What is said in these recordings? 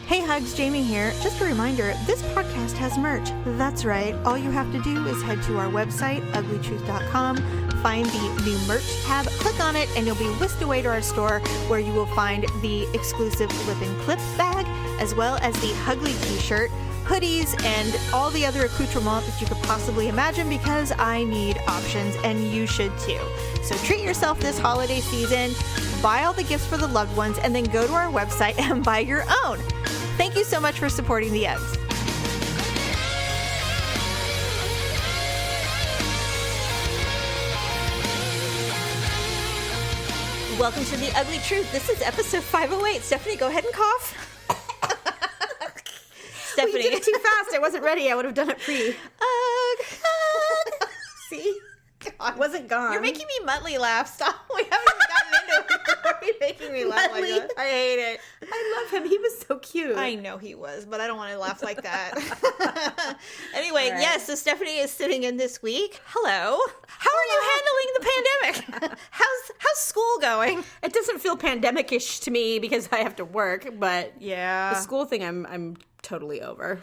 Hey Hugs, Jamie here. Just a reminder, this podcast has merch. That's right. All you have to do is head to our website, uglytruth.com, find the new merch tab, click on it, and you'll be whisked away to our store where you will find the exclusive lip and clip bag, as well as the Uglee t-shirt, hoodies, and all the other accoutrements that you could possibly imagine, because I need options and you should too. So treat yourself this holiday season, buy all the gifts for the loved ones, and then go to our website and buy your own. Thank you so much for supporting the Uggs. Welcome to the Ugly Truth. This is episode 508. Stephanie, go ahead and cough. Stephanie. Well, you did it too fast. I wasn't ready. I would have done it pre. See? I wasn't gone. You're making me Muttley laugh. Stop. We haven't even gotten into it before you're making me laugh like that. I hate it. I love him. He was so cute. I know he was, but I don't want to laugh like that. Anyway, right. Yes, so Stephanie is sitting in this week. Hello. How are you handling the pandemic? How's school going? It doesn't feel pandemic-ish to me because I have to work, but yeah, the school thing I'm totally over.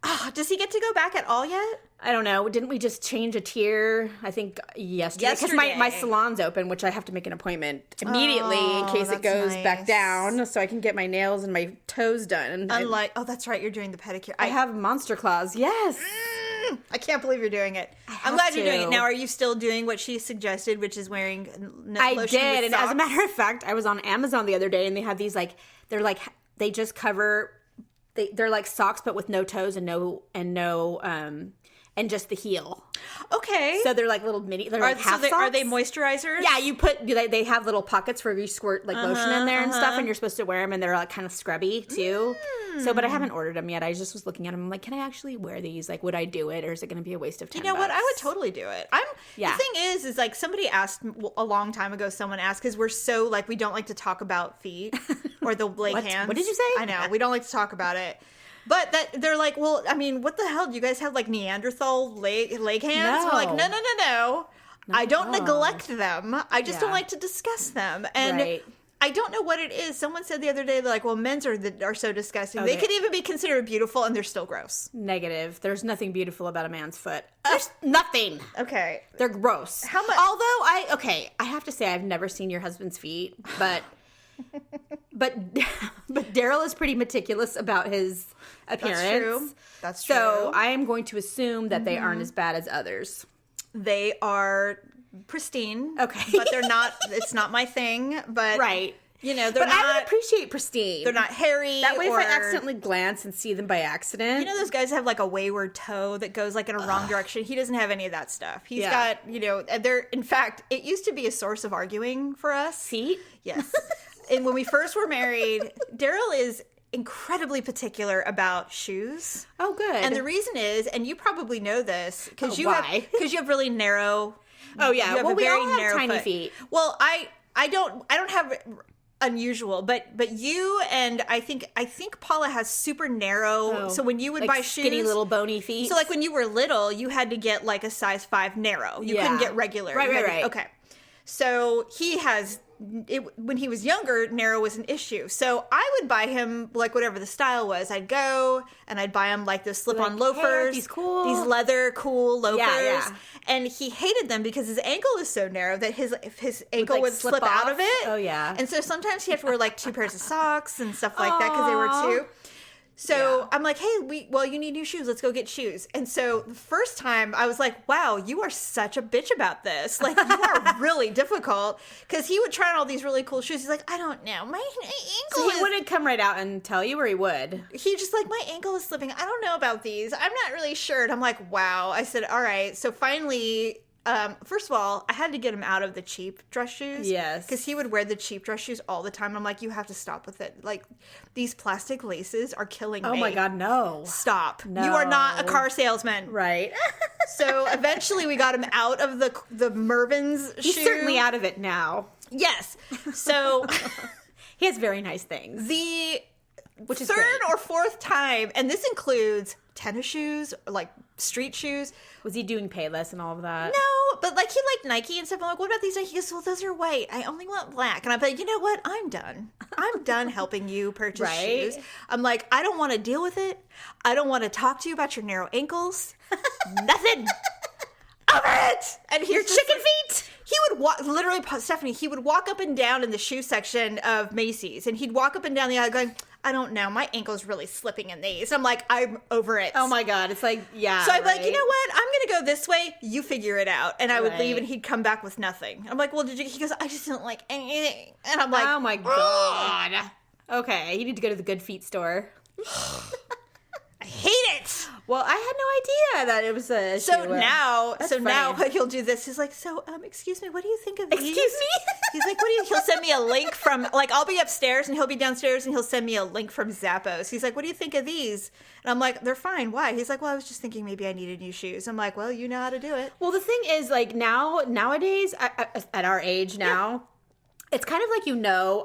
Oh, does he get to go back at all yet? I don't know. Didn't we just change a tier, I think, yesterday? Because my salon's open, which I have to make an appointment immediately in case it goes back down so I can get my nails and my toes done. Oh, that's right. You're doing the pedicure. I have monster claws. Yes. I can't believe you're doing it. I'm glad you're doing it. Now, are you still doing what she suggested, which is wearing lotion I did. With and socks? As a matter of fact, I was on Amazon the other day and they have these they just cover... They're like socks, but with no toes and just the heel. Okay. So they're like little mini. They're like half socks. Are they moisturizers? Yeah, they have little pockets where you squirt like lotion in there and stuff, and you're supposed to wear them, and they're like kind of scrubby too. So, but I haven't ordered them yet. I just was looking at them. I'm like, can I actually wear these? Like, would I do it, or is it going to be a waste of time? You know what? I would totally do it. The thing is like somebody asked a long time ago. Someone asked because we're so like we don't like to talk about feet or the leg hands. What did you say? I know we don't like to talk about it. But that they're like, well, I mean, what the hell? Do you guys have like Neanderthal leg hands? No. We're like, no. I don't neglect them. I just don't like to discuss them. And right. I don't know what it is. Someone said the other day, they're like, well, men's are so disgusting. Okay. They could even be considered beautiful, and they're still gross. Negative. There's nothing beautiful about a man's foot. There's nothing. Okay. They're gross. How much? Although I have to say I've never seen your husband's feet, but Daryl is pretty meticulous about his appearance. That's true. So I am going to assume that they aren't as bad as others. They are pristine. Okay. But they're not, it's not my thing. But, right. You know, they're but not. I would appreciate pristine. They're not hairy. That way if I accidentally glance and see them by accident. You know those guys have like a wayward toe that goes like in a wrong direction? He doesn't have any of that stuff. He's got, in fact, it used to be a source of arguing for us. Feet? Yes. And when we first were married, Daryl is incredibly particular about shoes. Oh, good. And the reason is, and you probably know this, because you have really narrow. Oh yeah. You have a we very all have narrow tiny foot. feet. Well, I don't have unusual, but you and I think Paula has super narrow. So when you would buy shoes, skinny little bony feet. So like when you were little, you had to get like a size 5 narrow. You couldn't get regular. Right. Okay. So he has. When he was younger, narrow was an issue. So I would buy him like whatever the style was. I'd go and I'd buy him like the slip-on loafers, these cool, these leather cool loafers. Yeah. And he hated them because his ankle is so narrow that his ankle would slip out of it. Oh yeah. And so sometimes he had to wear like 2 pairs of socks and stuff like that because they were 2. So I'm like, hey, you need new shoes. Let's go get shoes. And so the first time I was like, wow, you are such a bitch about this. Like, you are really difficult. Because he would try on all these really cool shoes. He's like, I don't know. My ankle So he wouldn't come right out and tell you, or he would? He just like, my ankle is slipping. I don't know about these. I'm not really sure. And I'm like, wow. I said, all right. So finally... first of all, I had to get him out of the cheap dress shoes. Yes. Because he would wear the cheap dress shoes all the time. I'm like, you have to stop with it. Like, these plastic laces are killing me. Oh my God, no. Stop. No. You are not a car salesman. Right. So eventually we got him out of the Mervyn's shoe. He's certainly out of it now. Yes. So he has very nice things. Which is third great. or fourth time. And this includes tennis shoes, like street shoes. Was he doing Payless and all of that? No, but like he liked Nike and stuff. I'm like, what about these? He goes, well, those are white. I only want black. And I'm like, you know what? I'm done. I'm done helping you purchase shoes. I'm like, I don't want to deal with it. I don't want to talk to you about your narrow ankles. Nothing. Over it. And he's Your chicken feet. He would walk, literally, Stephanie, he would walk up and down in the shoe section of Macy's, and he'd walk up and down the aisle going, I don't know, my ankle's really slipping in these. I'm like, I'm over it. Oh my God. It's like, yeah. So I'm like, you know what? I'm going to go this way. You figure it out. And I would leave, and he'd come back with nothing. I'm like, well, did you? He goes, I just don't like anything. And I'm like, oh my God. Okay. You need to go to the Good Feet store. I hate it. Well, I had no idea that it was a now what he'll do this. He's like, excuse me, what do you think of these? Excuse me? He's like, he'll send me a link from, like, I'll be upstairs and he'll be downstairs and he'll send me a link from Zappos. He's like, what do you think of these? And I'm like, they're fine. Why? He's like, well, I was just thinking maybe I needed new shoes. I'm like, well, you know how to do it. Well, the thing is, like, nowadays, at our age now, it's kind of like,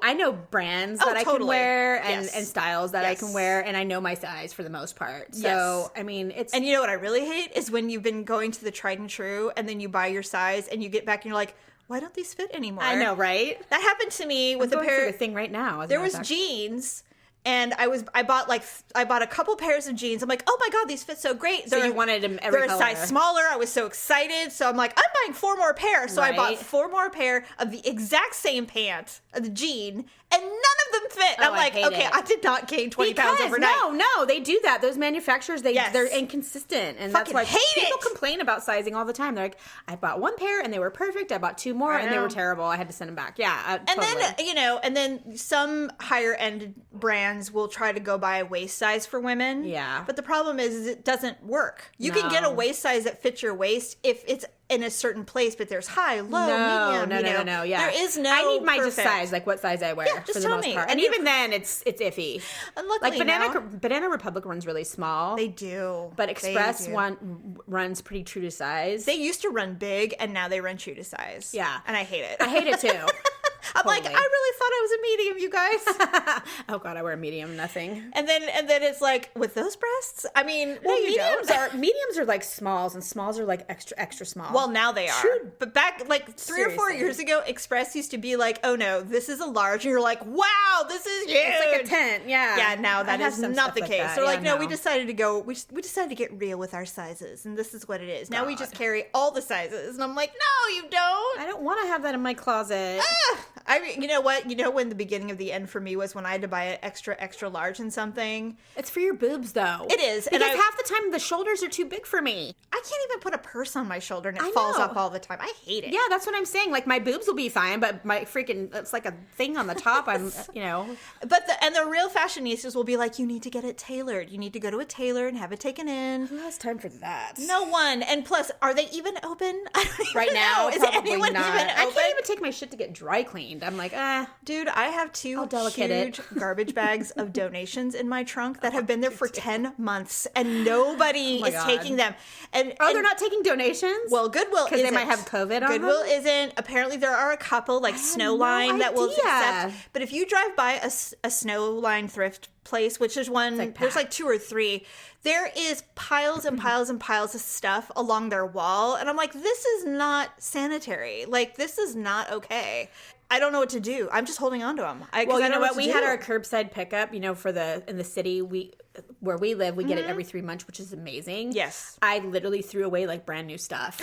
I know brands that I can wear and styles that I can wear, and I know my size for the most part. So, I mean, it's... And you know what I really hate is when you've been going to the tried and true, and then you buy your size, and you get back and you're like, why don't these fit anymore? I know, right? That happened to me with I'm a pair... through the thing right now. There was jeans... And I bought a couple pairs of jeans. I'm like, oh my God, these fit so great. So you wanted them every color. They're a size smaller. I was so excited. So I'm like, I'm buying 4 more pairs. So I bought 4 more pair of the exact same pant, of the jean, and none of them fit. Oh, I'm like, okay, I did not gain 20 pounds overnight. No, they do that. Those manufacturers, they're inconsistent. And Fucking that's why people it. complain about sizing all the time. They're like, I bought 1 pair and they were perfect. I bought 2 more and they were terrible. I had to send them back. Yeah, totally. And then some higher end brands will try to go by a waist size for women. Yeah. But the problem is it doesn't work. You can get a waist size that fits your waist if it's in a certain place, but there's high, low, medium. No. Yeah. There is no I need my perfect. just size, like what size I wear Yeah, just for the tell most me. part. And even then, it's iffy. And luckily like Banana Republic runs really small. They do. But Express runs pretty true to size. They used to run big, and now they run true to size. Yeah. And I hate it. I hate it too. I'm like, I really thought I was a medium, you guys. Oh God, I wear a medium, nothing. And then it's like, with those breasts? I mean, mediums are like smalls, and smalls are like extra small. Well, now they are. True. But back like 3 or 4 years ago, Express used to be like, oh no, this is a large. And you're like, wow, this is huge. It's like a tent, yeah. Yeah, now that is not the case. So like, no, we decided to go, we decided to get real with our sizes. And this is what it is. Now we just carry all the sizes. And I'm like, no, you don't. I don't want to have that in my closet. I mean, you know what? You know when the beginning of the end for me was when I had to buy an extra large in something? It's for your boobs, though. It is. Because half the time the shoulders are too big for me. I can't even put a purse on my shoulder and it falls off all the time. I hate it. Yeah, that's what I'm saying. Like, my boobs will be fine, but my freaking, it's like a thing on the top. But the real fashionistas will be like, you need to get it tailored. You need to go to a tailor and have it taken in. Who has time for that? No one. And plus, are they even open? Right now, is probably anyone not. even open? I can't even take my shit to get dry cleaned. I'm like, Dude, I have 2 huge garbage bags of donations in my trunk that have been there for 10 months, and nobody is taking them. And they're not taking donations? Well, Goodwill isn't. Because they might have COVID on Goodwill them? isn't. Apparently, there are a couple, like Snowline, that will accept. But if you drive by a Snowline thrift place, which is one, there's like 2 or 3, there is piles and piles and piles of stuff along their wall. And I'm like, this is not sanitary. Like, this is not okay. I don't know what to do. I'm just holding on to them. Well, you know what? We had our curbside pickup, in the city where we live, we get it every 3 months, which is amazing. Yes. I literally threw away like brand new stuff.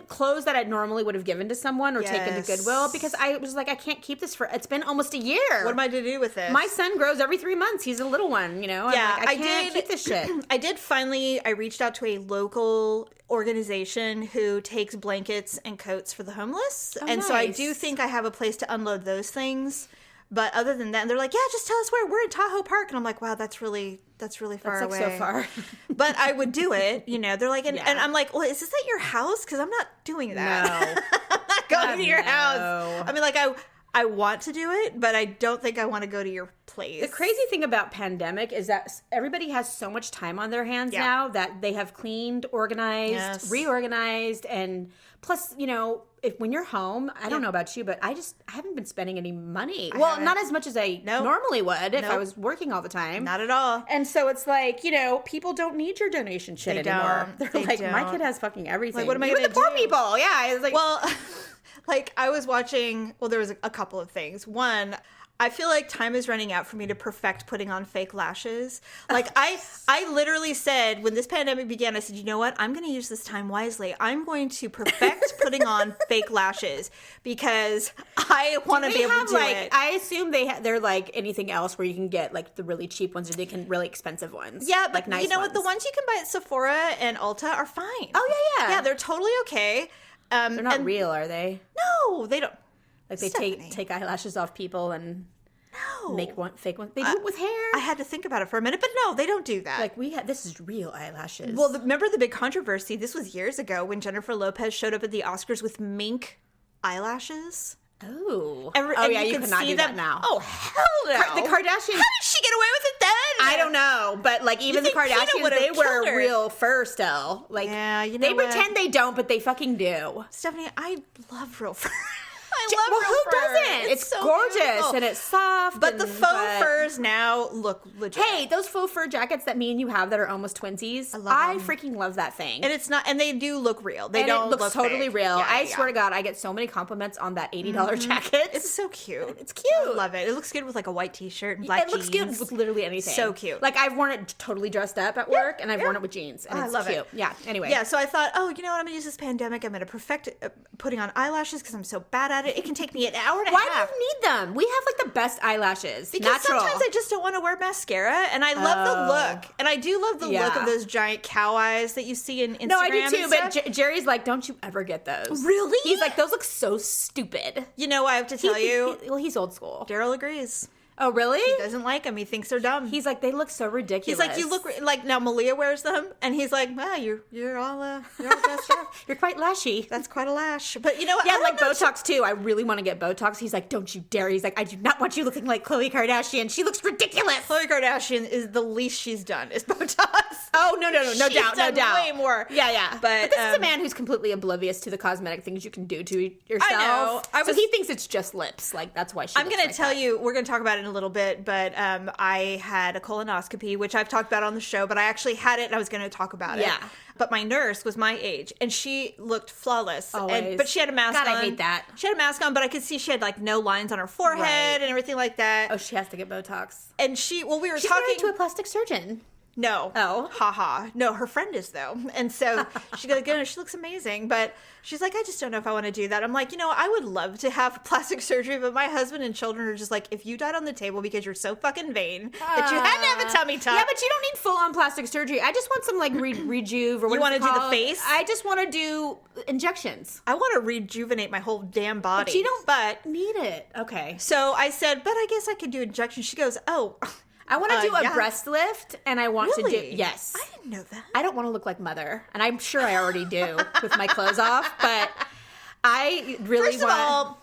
Clothes that I normally would have given to someone or taken to Goodwill, because I was like, I can't keep this it's been almost a year. What am I to do with this? My son grows every 3 months. He's a little one, Yeah, I can't keep this shit. I reached out to a local organization who takes blankets and coats for the homeless. So I do think I have a place to unload those things. But other than that, and they're like, yeah, just tell us where. We're in Tahoe Park. And I'm like, wow, that's really far away. So far. But I would do it. They're like, and I'm like, well, is this at your house? Because I'm not doing that. No. I'm not going to your house. I mean, like, I want to do it, but I don't think I want to go to your place. The crazy thing about pandemic is that everybody has so much time on their hands now that they have cleaned, organized, reorganized, and plus, you know, when you're home, I don't know about you, but I haven't been spending any money. Not as much as I normally would if I was working all the time. Not at all. And so it's like, you know, people don't need your donation shit anymore. They're like, my kid has fucking everything. Like, what am I going to do? Even the poor people. Yeah. It's like, well, like I was watching, there was a couple of things. One, I feel like time is running out for me to perfect putting on fake lashes. Like I literally said when this pandemic began, I said, you know what? I'm going to use this time wisely. I'm going to perfect putting on fake lashes because I want to be able to do it. I assume they're like anything else where you can get like the really cheap ones or they can really expensive ones. Yeah, but like nice you know ones. what? The ones you can buy at Sephora and Ulta are fine. Oh yeah. Yeah, they're totally okay. They're not real, are they? No, they don't. Like they take eyelashes off people and make fake ones. They do it with hair. I had to think about it for a minute, but no, they don't do that. Like this is real eyelashes. Well, remember the big controversy? This was years ago when Jennifer Lopez showed up at the Oscars with mink eyelashes. Oh. And you cannot do that now. Oh, hell no. The Kardashians. How did she get away with it then? I don't know. But like even the Kardashians, they wear real fur still. Like they pretend they don't, but they fucking do. Stephanie, I love real fur. Who doesn't? It's so gorgeous beautiful. And it's soft. But the faux furs now look legit. Hey, those faux fur jackets that me and you have that are almost twinsies. I freaking love that thing. And it's not, and they do look real. They don't look fake. totally real. I swear to God, I get so many compliments on that $80 jacket. It's so cute. It's cute. I love it. It looks good with like a white t-shirt and black jeans. It looks good with literally anything. So cute. Like I've worn it totally dressed up at work, and I've worn it with jeans, and it's cute. Yeah. Anyway. Yeah. So I thought, oh, you know what? I'm gonna use this pandemic. I'm gonna perfect putting on eyelashes because I'm so bad at it. It can take me an hour and a half. Why do you need them? We have like the best eyelashes. Because natural. Sometimes I just don't want to wear mascara, and I love the look. And I do love the look of those giant cow eyes that you see in Instagram. No, I do too. But Jerry's like, don't you ever get those? Really? He's like, those look so stupid. You know, I have to tell you. He's old school. Daryl agrees. Oh, really? He doesn't like them. He thinks they're dumb. He's like, they look so ridiculous. He's like, you look like now Malia wears them, and he's like, wow, you're all dressed up. You're quite lashy. That's quite a lash. But you know what? Yeah, like Botox too. I really want to get Botox. He's like, don't you dare. He's like, I do not want you looking like Khloe Kardashian. She looks ridiculous. Khloe Kardashian is the least she's done is Botox. Oh no doubt. Way more. Yeah. But this is a man who's completely oblivious to the cosmetic things you can do to yourself. I know. So he thinks it's just lips. Like that's why I'm going to tell you. We're going to talk about it in a little bit, but I had a colonoscopy, which I've talked about on the show, but I actually had it and I was going to talk about it. Yeah. But my nurse was my age and she looked flawless. Always. But she had a mask on. God, I hate that. She had a mask on, but I could see she had like no lines on her forehead and everything like that. Oh, she has to get Botox. And we were talking. She's married to a plastic surgeon. No. Oh. Haha. No, her friend is though. And so she looks amazing. But she's like, I just don't know if I want to do that. I'm like, I would love to have plastic surgery, but my husband and children are just like, if you died on the table because you're so fucking vain that you had to have a tummy tuck. Yeah, but you don't need full on plastic surgery. I just want some like rejuve or what you want to do the face? I just want to do injections. I want to rejuvenate my whole damn body. But you don't need it. Okay. So I said, but I guess I could do injections. She goes, oh, I want to do a breast lift, and I want to do... Yes. I didn't know that. I don't want to look like Mother, and I'm sure I already do with my clothes off, but I really want... First of all...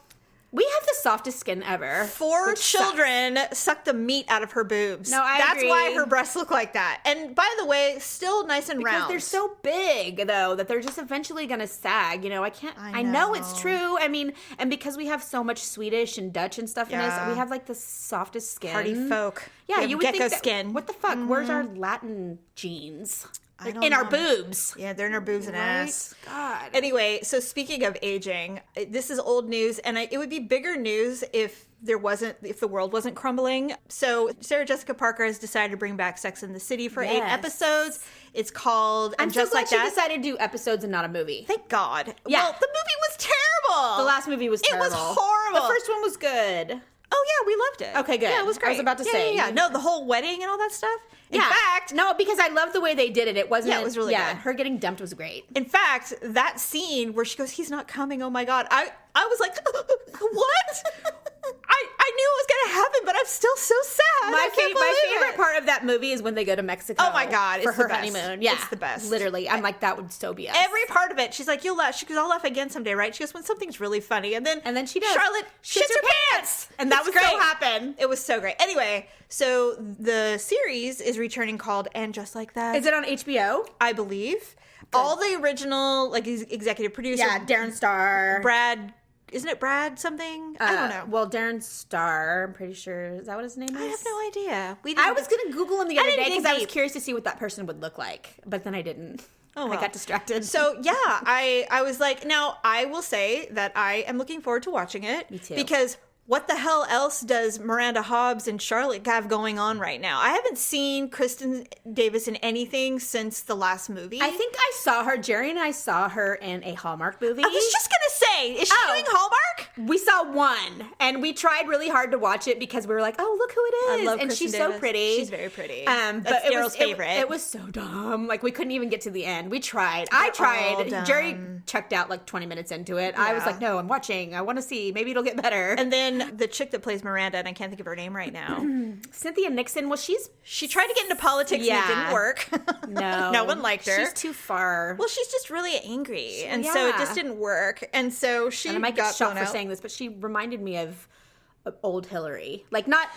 We have the softest skin ever. 4 children suck the meat out of her boobs. No, I agree. That's why her breasts look like that. And by the way, still nice and round. Because they're so big, though, that they're just eventually going to sag. I know it's true. I mean, and because we have so much Swedish and Dutch and stuff in us, we have like the softest skin. Party folk. Yeah, you would think that, skin. What the fuck? Mm-hmm. Where's our Latin genes? In our boobs. Yeah, they're in our boobs and ass. God. Anyway, so speaking of aging, this is old news, and it would be bigger news if the world wasn't crumbling. So Sarah Jessica Parker has decided to bring back Sex and the City for 8 episodes. It's called I'm Just so glad Like That. She decided to do episodes and not a movie. Thank God. Yeah. Well, the movie was terrible. The last movie was terrible. It was horrible. The first one was good. Oh, yeah, we loved it. Okay, good. Yeah, it was great. I was about to say. Yeah. No, the whole wedding and all that stuff. In fact... No, because I love the way they did it. It wasn't... Yeah, it was really good. Her getting dumped was great. In fact, that scene where she goes, he's not coming, oh my God. I was like, what? I knew it was going to happen, but I'm still so sad. My favorite part of that that movie is when they go to Mexico. Oh my God, for it's her the best. honeymoon. Yeah, It's the best. Literally, I'm like, that would so be us. Every part of it, she's like, you'll laugh. She goes, I'll laugh again someday, right? She goes, when something's really funny. And then she does. Charlotte shits her pants. And that It's was great. so happen. It was so great. Anyway, so the series is returning called And Just Like That. Is it on HBO? I believe. All the original, like, executive producer. Yeah, Darren Star. Brad, isn't it Brad something? I don't know. Well, Darren Star, I'm pretty sure. Is that what his name is? I have no idea. I was going to Google him the other didn't day because dig I was deep. curious to see what that person would look like. But then I didn't. Oh, well. I got distracted. So, yeah, I was like, now, I will say that I am looking forward to watching it. Me too. Because what the hell else does Miranda Hobbs and Charlotte have going on right now? I haven't seen Kristen Davis in anything since the last movie. I think I saw her, Jerry and I saw her in a Hallmark movie. I was just going to say, is she doing Hallmark? We saw one, and we tried really hard to watch it because we were like, "Oh, look who it is!" I love and Kristen she's Davis. so pretty. She's very pretty. But That's it Daryl's was favorite. It was so dumb. Like we couldn't even get to the end. We tried. all I tried. dumb. Jerry checked out like 20 minutes into it. I was Yeah. like, "No, I'm watching. I want to see. Maybe it'll get better." And then the chick that plays Miranda, and I can't think of her name right now. Cynthia Nixon. Well, she Tried to get into politics and it didn't work. No, no one liked her. She's too far. Well, she's just really angry, and so it just didn't work. And so she And I might get got shot thrown for out. saying this, but she reminded me of old Hillary. Like not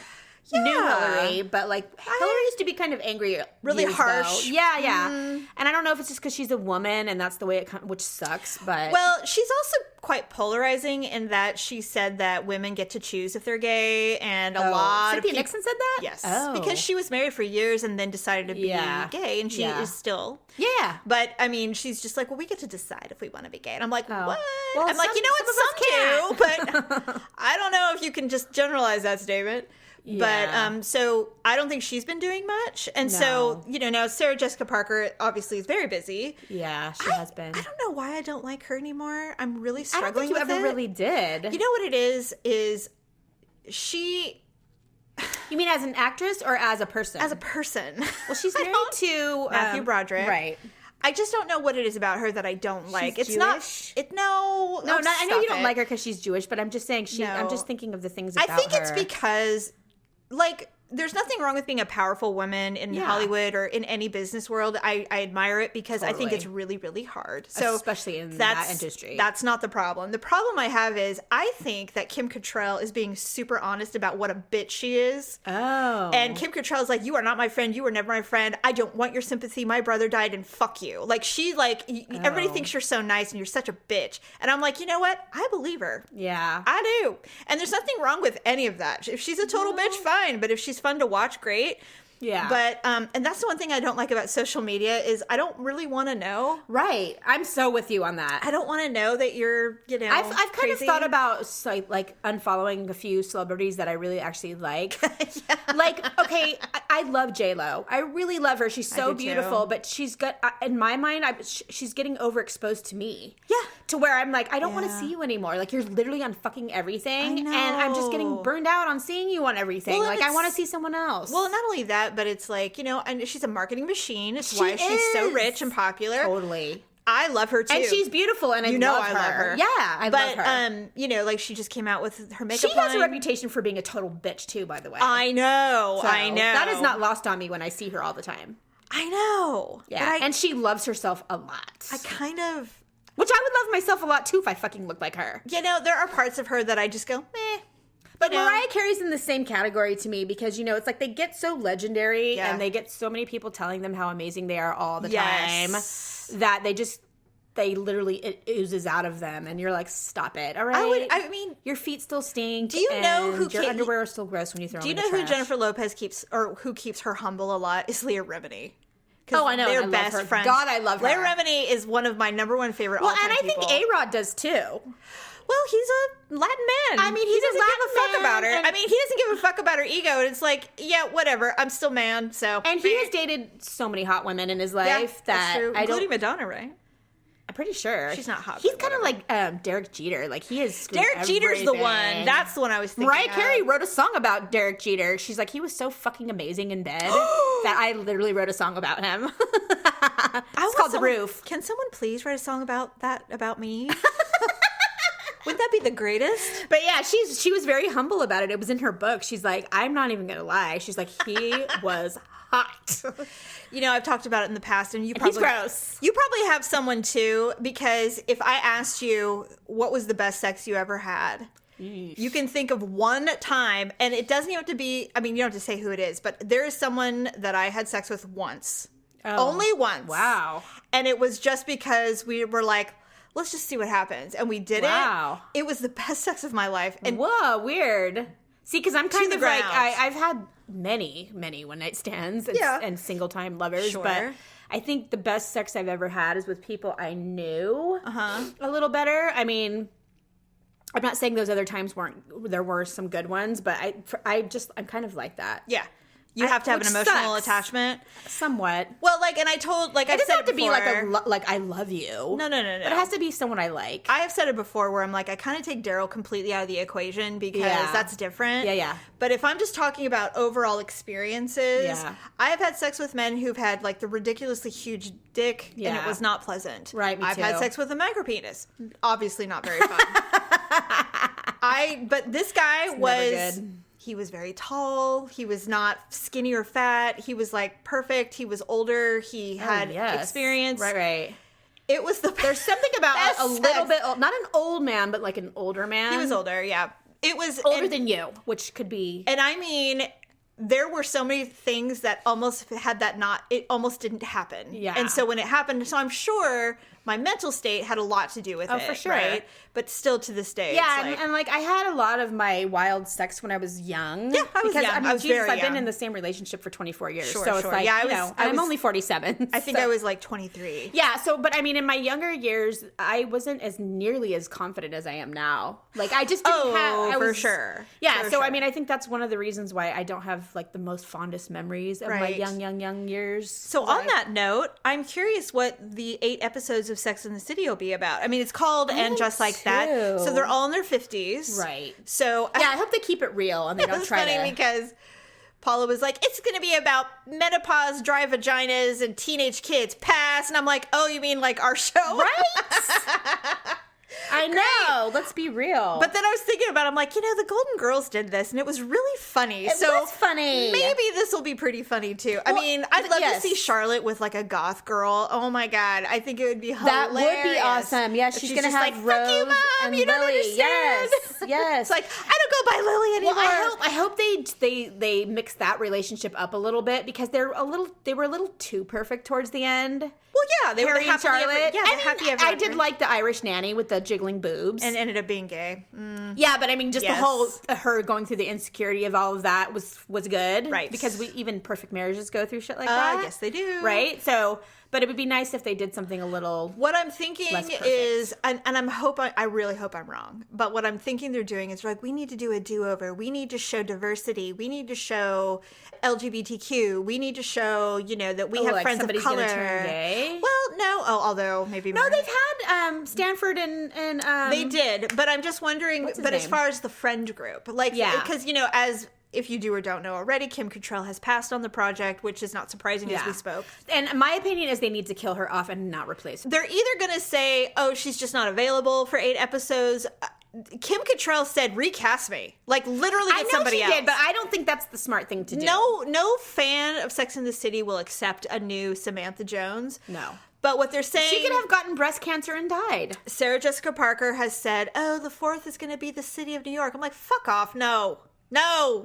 new Yeah. Hillary, but like Hillary used to be kind of angry, Really years harsh. ago. Yeah, yeah. And I don't know if it's just because she's a woman and that's the way which sucks. But Well, she's also quite polarizing in that she said that women get to choose if they're gay, and a lot of Cynthia people. Nixon said that. Yes, Oh. because she was married for years and then decided to be Yeah. gay, and she Yeah. is still. Yeah. But I mean, she's just like, well, we get to decide if we want to be gay, and I'm like, Oh. what? Well, I'm like, some- you know what? some of us Some do, but I don't know if you can just generalize that statement. Yeah. But so I don't think she's been doing much, and so now Sarah Jessica Parker obviously is very busy. Yeah, she has been. I don't know why I don't like her anymore. I'm really I don't struggling think you with ever it. really did. You know what it is she You mean as an actress or as a person? as a person. well, she's I married don't- to Matthew Broderick. right? I just don't know what it is about her that I don't like. She's It's Jewish? not. No. No, Oh, I know stop you don't it. like her because she's Jewish, but I'm just saying I'm No. just thinking of the things about I think it's her. because, like, there's nothing wrong with being a powerful woman in Yeah. Hollywood or in any business world. I admire it because I think Totally. it's really, really hard. So Especially in that industry. That's not the problem. The problem I have is I think that Kim Cattrall is being super honest about what a bitch she is. Oh. And Kim Cattrall's like, you are not my friend. You were never my friend. I don't want your sympathy. My brother died and fuck you. Like, everybody thinks you're so nice and you're such a bitch. And I'm like, you know what? I believe her. yeah. I do. And there's nothing wrong with any of that. If she's a total bitch, fine. But if she's fun to watch, great. Yeah. But, and that's the one thing I don't like about social media is I don't really want to know. Right. I'm so with you on that. I don't want to know that you're, I've kind of crazy. thought about like unfollowing a few celebrities that I really actually like. Like, okay, I love J-Lo. I really love her. She's so do too. beautiful, but she's got, in my mind, she's getting overexposed to me. Yeah. To where I'm like, I don't want to Yeah. see you anymore. Like, you're literally on fucking everything. I And I'm just getting know. burned out on seeing you on everything. Well, like, I it's- want to see someone else. Well, not only that, but it's like, and she's a marketing machine. It's She why she's so is. rich and popular. Totally. I love her too. And she's beautiful, and I love her. Yeah, I love her. But, like she just came out with her makeup She has a line. reputation for being a total bitch too, by the way. I know. So, I know. That is not lost on me when I see her all the time. I know. Yeah. But And she loves herself a lot. I kind of, Which I would love myself a lot too if I fucking looked like her. there are parts of her that I just go, meh. But Mariah Carey's in the same category to me because, it's like they get so legendary Yeah. and they get so many people telling them how amazing they are all the Yes. time that they literally, it oozes out of them and you're like, stop it, all right? I mean, your feet still stink. Do you know and who your ca- underwear is still gross when you throw do you them know in the who trash. Jennifer Lopez keeps, or who keeps her humble a lot? Is Leah Remini. Oh, I know, They're and I love best her. friends. God, I love her. Leah Remini is one of my number one favorite Well, all-time and I people. think A-Rod does too. Well, he's a Latin man. I mean, he he's a doesn't give a Latin fuck about her. man, and- I mean, he doesn't give a fuck about her ego. And it's like, yeah, whatever. I'm still man. So, And he has dated so many hot women in his life yeah, that that's true. I Including don't. Madonna, right? I'm pretty sure She's not hot, He's but kind of like Derek Jeter. Like he is. Derek Jeter's the one. That's the one I was thinking Mariah of. Carey wrote a song about Derek Jeter. She's like, he was so fucking amazing in bed that I literally wrote a song about him. It's called The Roof. Can someone please write a song about that, about me? Wouldn't that be the greatest? But yeah, she was very humble about it. It was in her book. She's like, I'm not even gonna lie. She's like, he was hot. You know, I've talked about it in the past, and he's gross. You probably have someone too, because if I asked you what was the best sex you ever had, you can think of one time, and it doesn't even have to be, I mean, you don't have to say who it is, but there is someone that I had sex with once. Oh, only once. Wow. And it was just because we were like, let's just see what happens. And we did it. It was the best sex of my life. And whoa, weird. See, because I'm kind of like, I've had many one-night stands and single-time lovers, sure. But I think the best sex I've ever had is with people I knew a little better. I mean, I'm not saying those other times there were some good ones, but I'm kind of like that. Yeah. You have to have an emotional attachment. Somewhat. Well, like, and I told, like, I've said it before. It doesn't have to be like I love you. No. But it has to be someone I like. I have said it before where I'm like, I kind of take Daryl completely out of the equation because that's different. Yeah. But if I'm just talking about overall experiences, I have had sex with men who've had, like, the ridiculously huge dick, and it was not pleasant. Right, me too. I've had sex with a micropenis. Obviously not very fun. But this guy was... He was very tall. He was not skinny or fat. He was like perfect. He was older. He had experience. Right. It was the best. There's something about a little bit, not an old man, but like an older man. He was older, yeah. It was older than you, which could be. And I mean, there were so many things that almost had it almost didn't happen. Yeah. And so when it happened, so I'm sure my mental state had a lot to do with it. Oh, for sure. Right? But still to this day. Yeah, it's and I had a lot of my wild sex when I was young. Yeah, I was young. I was very young. I've been in the same relationship for 24 years. Sure, so it's like, I'm only 47. I think I was like 23. Yeah, but I mean, in my younger years, I wasn't as nearly as confident as I am now. Like, I just didn't have... for sure. Yeah, I mean, I think that's one of the reasons why I don't have, like, the most fondest memories of my young years. So on that note, I'm curious what the 8 episodes of Sex and the City will be about. I mean, it's called And Just Like That. So they're all in their 50s. Right. So I hope they keep it real and they don't try to... It's funny because Paula was like, it's going to be about menopause, dry vaginas, and teenage kids. Pass. And I'm like, oh, you mean like our show? Right? I know. Let's be real. But then I was thinking about it. I'm like, the Golden Girls did this, and it was really funny. It was funny. Maybe this will be pretty funny, too. Well, I mean, I'd love to see Charlotte with, like, a goth girl. Oh, my God. I think it would be hilarious. That would be awesome. Yeah, she's going to have like, Rose you, Mom, and you don't Lily. understand. Yes. It's like, I don't go by Lily anymore. Well, I hope they mix that relationship up a little bit because they were a little too perfect towards the end. Well, yeah, they Harry were and Charlotte. I did did like the Irish nanny with the jiggling boobs, and ended up being gay. Yeah, but I mean, just the whole her going through the insecurity of all of that was good, right? Because even perfect marriages go through shit like that. Yes, they do, right? So, but it would be nice if they did something a little. What I'm thinking is, and I really hope I'm wrong, but what I'm thinking they're doing is like, we need to do a do-over. We need to show diversity. We need to show LGBTQ. We need to show, that we have friends of color. Gonna turn gay? Well, no. Although maybe no, they've had Stanford and they did, but I'm just wondering. But as far as the friend group, like, because as if you do or don't know already, Kim Cattrall has passed on the project, which is not surprising as we spoke. And my opinion is they need to kill her off and not replace her. They're either going to say, oh, she's just not available for 8 episodes. Kim Cattrall said, recast me. Like, literally get somebody else. I know she did, but I don't think that's the smart thing to do. No fan of Sex and the City will accept a new Samantha Jones. No. But what they're saying... She could have gotten breast cancer and died. Sarah Jessica Parker has said, oh, the 4th is going to be the city of New York. I'm like, fuck off. No.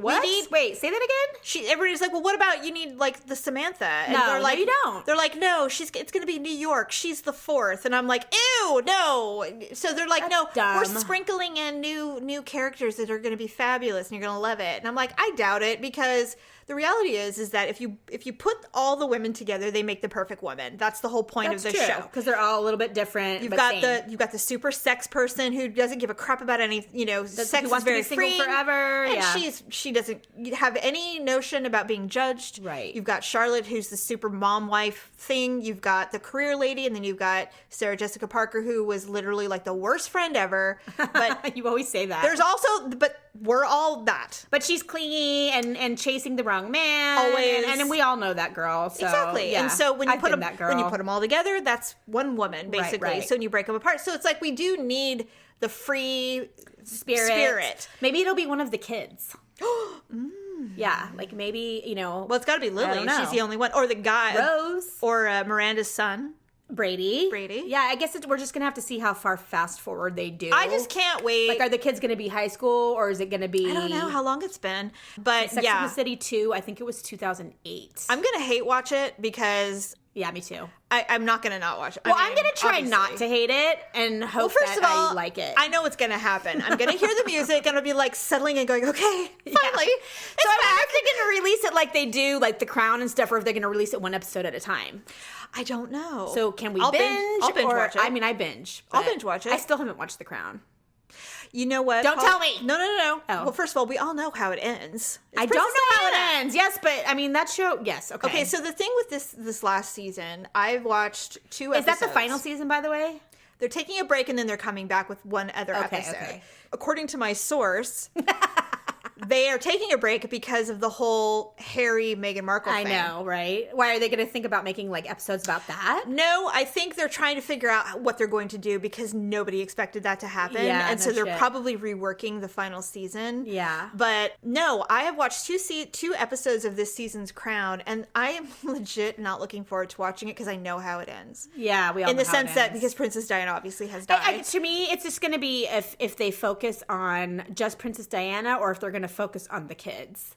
What? Wait, say that again? Everybody's like, well, what about you need, like, the Samantha? And no, they're like, you don't. They're like, no, it's going to be New York. She's the 4th. And I'm like, ew, no. So they're like, That's dumb. We're sprinkling in new characters that are going to be fabulous and you're going to love it. And I'm like, I doubt it, because the reality is that if you put all the women together, they make the perfect woman. That's the whole point of the show. Because they're all a little bit different. You've got the super sex person who doesn't give a crap about any, sex is very free forever. And she doesn't have any notion about being judged. Right. You've got Charlotte, who's the super mom wife thing. You've got the career lady, and then you've got Sarah Jessica Parker, who was literally like the worst friend ever. But you always say that. There's also, but we're all that. But she's clingy and chasing the wrong man. Always. And we all know that girl. So, Exactly. yeah, and so when you put them that girl. all together, that's one woman, basically. Right. So when you break them apart. So it's like we do need the free spirit. Maybe it'll be one of the kids. Yeah, like maybe, Well, it's got to be Lily. She's the only one. Or the guy. Rose. Or Miranda's son. Brady. Yeah, I guess we're just going to have to see how far fast forward they do. I just can't wait. Like, are the kids going to be high school, or is it going to be... I don't know how long it's been. But Sex and the City 2, I think it was 2008. I'm going to hate watch it because... Yeah, me too. I'm not going to not watch it. Well, I'm going to try not to hate it and hope first that of all, I like it. I know what's going to happen. I'm going to hear the music and I'll be like settling and going, okay, finally. So I wonder if they're going to release it like they do, like The Crown and stuff, or if they're going to release it one episode at a time. I don't know. So can we I'll binge? I'll binge watch it. I mean, I binge. I'll binge watch it. I still haven't watched The Crown. You know what? Don't tell me. No. Oh. Well, first of all, we all know how it ends. I don't know how it ends. Yes, but I mean that show. Yes. Okay. Okay. So the thing with this last season, I've watched 2 episodes. Is that the final season, by the way? They're taking a break and then they're coming back with one other episode. Okay. According to my source, they are taking a break because of the whole Harry Meghan Markle thing. I know, right? Why are they going to think about making like episodes about that? No, I think they're trying to figure out what they're going to do because nobody expected that to happen. Yeah, and so they're shit. probably reworking the final season. Yeah. But no, I have watched 2 episodes of this season's Crown, and I am legit not looking forward to watching it because I know how it ends. Yeah, we all in know the how it sense that ends. because Princess Diana obviously has died. To me, it's just going to be if they focus on just Princess Diana or if they're going to focus on the kids.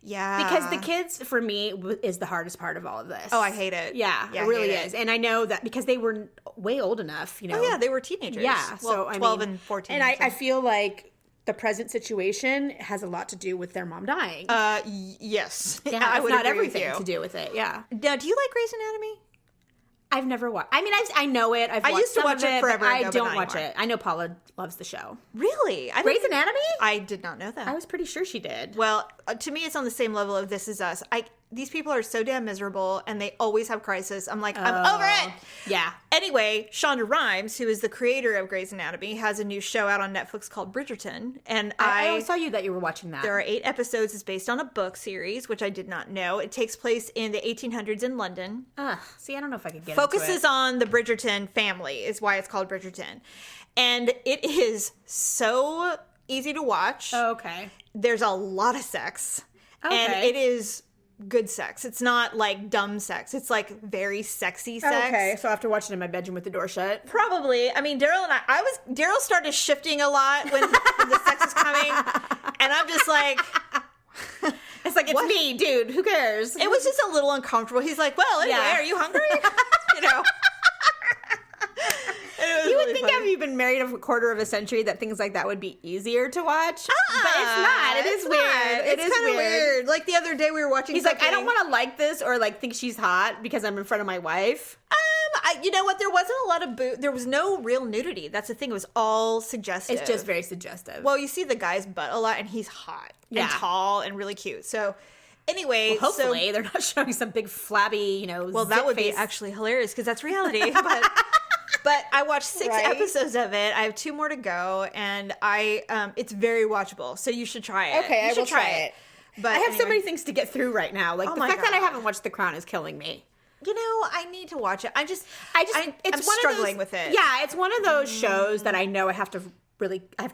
Yeah. Because the kids, for me, is the hardest part of all of this. Oh, I hate it. Yeah, it really is. And I know that because they were way old enough, Oh, yeah, they were teenagers. Yeah, well, 12 and 14. And I feel like the present situation has a lot to do with their mom dying. Yes. Yeah, I it's would not agree with everything you. to do with it. Yeah. Now, do you like Grey's Anatomy? I've never watched. I mean, I know it. I used to watch it forever but I ago, but don't not watch anymore. it. I know Paula loves the show. Really? Grey's Anatomy? I did not know that. I was pretty sure she did. Well, to me, it's on the same level of This Is Us. These people are so damn miserable, and they always have crisis. I'm like, I'm over it. Yeah. Anyway, Shonda Rhimes, who is the creator of Grey's Anatomy, has a new show out on Netflix called Bridgerton. And I saw you that you were watching that. There are 8 episodes. It's based on a book series, which I did not know. It takes place in the 1800s in London. See, I don't know if I could get Focuses into it. on the Bridgerton family, is why it's called Bridgerton. And it is so easy to watch. Oh, okay. There's a lot of sex. Okay. And it is good sex. It's not like dumb sex. It's like very sexy sex. Okay, so I have to watch it in my bedroom with the door shut. Probably. I mean, Daryl started shifting a lot when the sex is coming. And I'm just like... It's like, it's me, dude. Who cares? It was just a little uncomfortable. He's like, well, anyway, Yeah. are you hungry? You know. You would think after you've been married a quarter of a century that things like that would be easier to watch. But it's not. It is weird. It is kind of weird. Like the other day we were watching He's like, I don't want to like this or like think she's hot because I'm in front of my wife. you know what? There wasn't a lot of there was no real nudity. That's the thing. It was all suggestive. It's just very suggestive. Well, you see the guy's butt a lot, and he's hot and tall and really cute. So anyway, hopefully they're not showing some big flabby, well, that would be actually hilarious because that's reality. But I watched 6 episodes of it. I have 2 more to go, and it's very watchable. So you should try it. Okay, I will try it. But I have so many things to get through right now. Like the my fact that I God. haven't watched The Crown is killing me. You know, I need to watch it. I'm I'm struggling with it. Yeah, it's one of those shows that I know I have to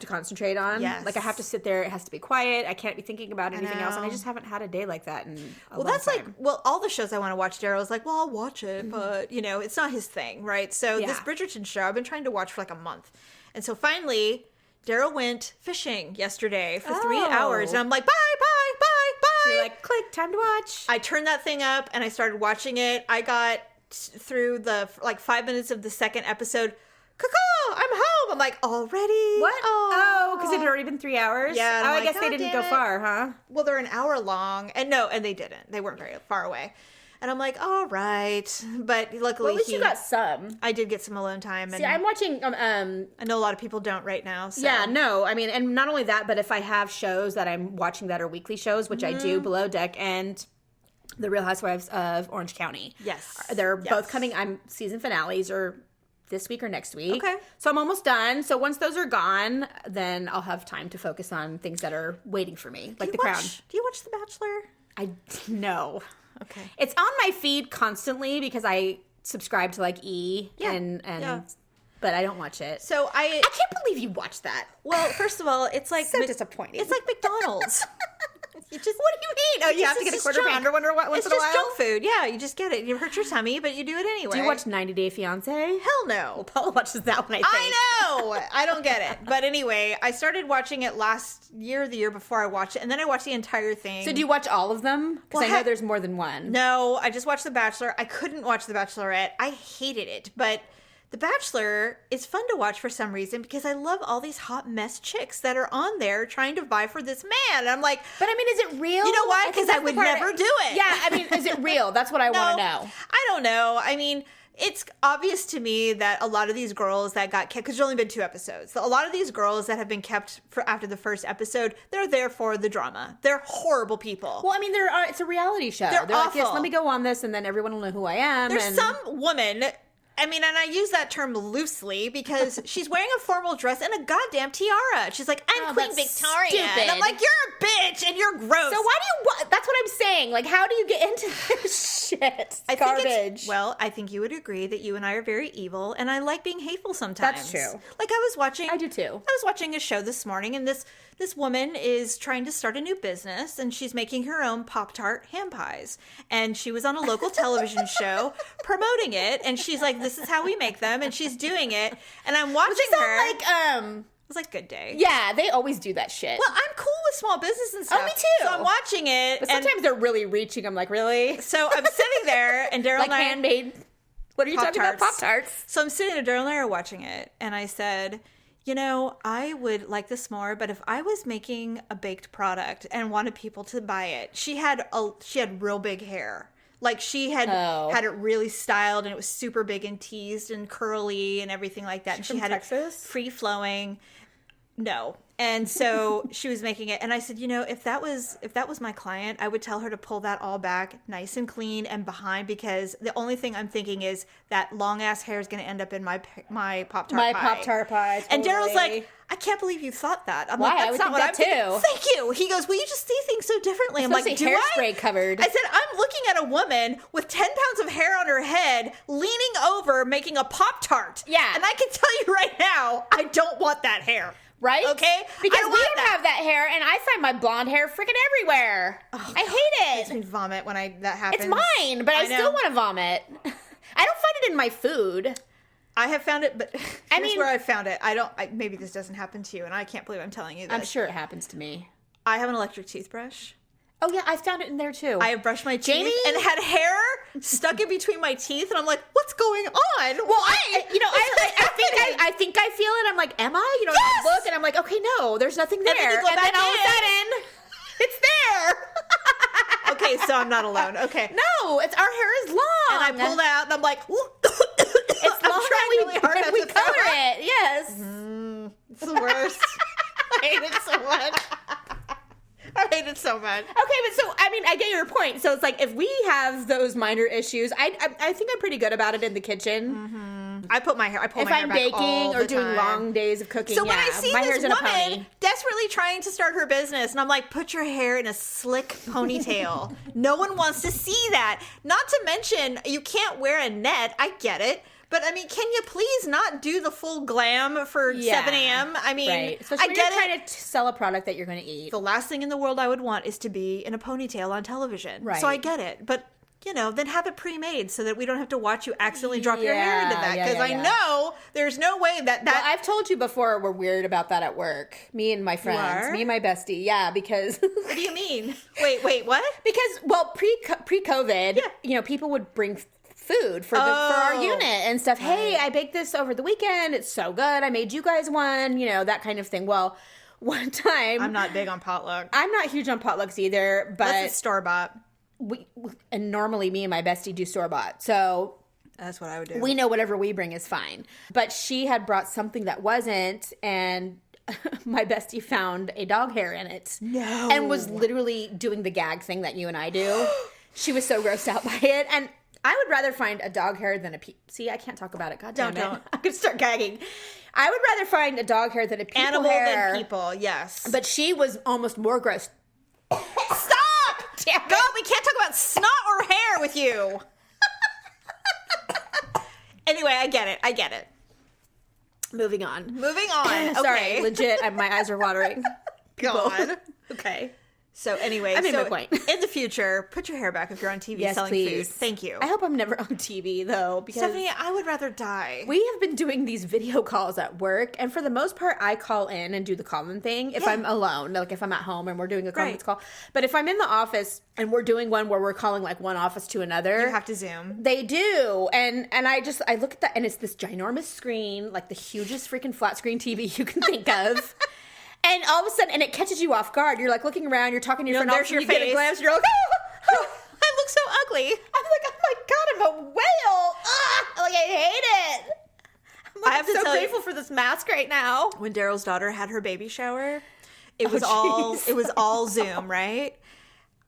concentrate on. Yes. Like I have to sit there. It has to be quiet. I can't be thinking about anything else. And I just haven't had a day like that in a long time. all the shows I want to watch, Daryl's like, well, I'll watch it, but, it's not his thing, right? So this Bridgerton show, I've been trying to watch for like a month. And so finally, Daryl went fishing yesterday for 3 hours. And I'm like, bye. So you're like, click, time to watch. I turned that thing up and I started watching it. I got through the 5 minutes of the second episode. Caw, I'm home. I'm like, already? What? Oh, because it had already been 3 hours? Yeah. Oh, I I guess they didn't go far, huh? Well, they're an hour long. And they didn't. They weren't very far away. And I'm like, all right. But luckily, at least you got some. I did get some alone time. And See, I'm watching. I know a lot of people don't right now. So. Yeah, no. I mean, and not only that, but if I have shows that I'm watching that are weekly shows, which I do, Below Deck and The Real Housewives of Orange County. Yes. They're both coming. Season finales are this week or next week. Okay. So I'm almost done. So once those are gone, then I'll have time to focus on things that are waiting for me, like The Crown. Do you watch The Bachelor? No. Okay. It's on my feed constantly because I subscribe to like E and but I don't watch it. So I can't believe you watched that. Well, first of all, it's like So disappointing. It's like McDonald's. What do you mean? Oh, you have to get a quarter pounder once in a while? It's just junk food. Yeah, you just get it. You hurt your tummy, but you do it anyway. Do you watch 90 Day Fiancé? Hell no. Well, Paula watches that one, I think. I know. I don't get it. But anyway, I started watching it last year, the year before I watched it, and then I watched the entire thing. So do you watch all of them? Because I know there's more than one. No, I just watched The Bachelor. I couldn't watch The Bachelorette. I hated it, but The Bachelor is fun to watch for some reason because I love all these hot mess chicks that are on there trying to vie for this man. And I'm like, but I mean, is it real? You know why? Because I would never do it. Yeah, I mean, is it real? That's what I want to know. I don't know. I mean, it's obvious to me that a lot of these girls that got kept, because there's only been 2 episodes, a lot of these girls that have been kept for after the first episode, they're there for the drama. They're horrible people. Well, I mean, it's a reality show. They're awful. Like, yes, let me go on this, and then everyone will know who I am. There's some woman. I mean, and I use that term loosely because she's wearing a formal dress and a goddamn tiara. She's like, I'm Queen Victoria. Stupid. And I'm like, you're a bitch and you're gross. So why do you, that's what I'm saying. Like, how do you get into this shit? Garbage. I think you would agree that you and I are very evil and I like being hateful sometimes. That's true. Like I do too. I was watching a show this morning and this woman is trying to start a new business and she's making her own Pop-Tart ham pies. And she was on a local television show promoting it. And she's like, this is how we make them. And she's doing it. And I'm watching her. It was like Good Day. Yeah, they always do that shit. Well, I'm cool with small business and stuff. Oh, me too. So I'm watching it. But sometimes they're really reaching. I'm like, really? So I'm sitting there and Daryl like and I. Handmade. What are you talking about? Pop-Tarts. So I'm sitting there, Daryl and I are watching it. And I said, you know, I would like this more, but if I was making a baked product and wanted people to buy it, she had real big hair. Like she had it really styled and it was super big and teased and curly and everything like that. And she had Texas? It free flowing. No. And so she was making it. And I said, you know, if that was my client, I would tell her to pull that all back nice and clean and behind, because the only thing I'm thinking is that long ass hair is going to end up in my Pop-Tart pie. My Pop-Tart pie. Totally. And Daryl's like, I can't believe you thought that. I'm Why? like, that's not what I'm thinking. Thank you. He goes, well, you just see things so differently. I'm like, do hairspray covered. I said, I'm looking at a woman with 10 pounds of hair on her head, leaning over, making a Pop-Tart. Yeah. And I can tell you right now, I don't want that hair. Right? Okay? Because we don't have that hair, and I find my blonde hair freaking everywhere. Oh, I hate it. It makes me vomit when that happens. It's mine, but I still want to vomit. I don't find it in my food. I have found it, but here's where I found it. Maybe this doesn't happen to you, and I can't believe I'm telling you this. I'm sure it happens to me. I have an electric toothbrush. Oh, yeah, I found it in there, too. I have brushed my teeth and had hair stuck in between my teeth, and I'm like, what's going on? Well, I think I feel it. I'm like, am I? You know, yes! I look, and I'm like, okay, no, there's nothing there. And then all of a sudden, it's there. Okay, so I'm not alone. Okay. No, our hair is long. And I pulled out, and I'm like, it's long. I'm trying really hard not we to cover it. Yes. It's the worst. I hate it so much. I hate it so much. Okay, but so, I mean, I get your point. So it's like, if we have those minor issues, I think I'm pretty good about it in the kitchen. Mm-hmm. I pull my hair back if I'm baking or doing long days of cooking, so when I see this woman desperately trying to start her business, and I'm like, put your hair in a slick ponytail. No one wants to see that. Not to mention, you can't wear a net. I get it. But, I mean, can you please not do the full glam for 7 a.m.? I mean, right. Especially when you're trying to sell a product that you're going to eat. The last thing in the world I would want is to be in a ponytail on television. Right. So I get it. But, you know, then have it pre-made so that we don't have to watch you accidentally drop your hair into that. Because I know there's no way that... Well, I've told you before we're weird about that at work. Me and my friends. Me and my bestie. Yeah, because... What do you mean? Wait, what? Because, well, pre-COVID, you know, people would bring... food for our unit and stuff. Right. Hey, I baked this over the weekend. It's so good. I made you guys one, you know, that kind of thing. Well, one time... I'm not big on potluck. I'm not huge on potlucks either, but... Unless it's store-bought. And normally me and my bestie do store-bought. So... That's what I would do. We know whatever we bring is fine. But she had brought something that wasn't, and my bestie found a dog hair in it. No. And was literally doing the gag thing that you and I do. She was so grossed out by it. And I would rather find a dog hair than a See, I can't talk about it. God damn it. Don't. I'm going to start gagging. I would rather find a dog hair than a people Animal hair. than people, yes. But she was almost more gross. Stop! Damn it. God, we can't talk about snot or hair with you. Anyway, I get it. Moving on. Moving on. Sorry, Okay. legit, my eyes are watering. God. Okay. So anyway, I made my point. In the future, put your hair back if you're on TV Yes, selling please. food. Thank you. I hope I'm never on TV, though, because Stephanie, I would rather die. we have been doing these video calls at work, and for the most part, I call in and do the call-in thing if I'm alone, like if I'm at home and we're doing a conference call. But if I'm in the office and we're doing one where we're calling like one office to another, You have to Zoom. They do, and I look at that, and it's this ginormous screen, like the hugest freaking flat screen TV you can think of. And all of a sudden, and it catches you off guard. You're like looking around, you're talking to your friend, there's your you get a face. glance, you're like, I look so ugly. I'm like, oh my god, I'm a whale. Like, I hate it. I have to I'm so tell you- grateful for this mask right now. When Daryl's daughter had her baby shower, it was jeez. all Zoom, right?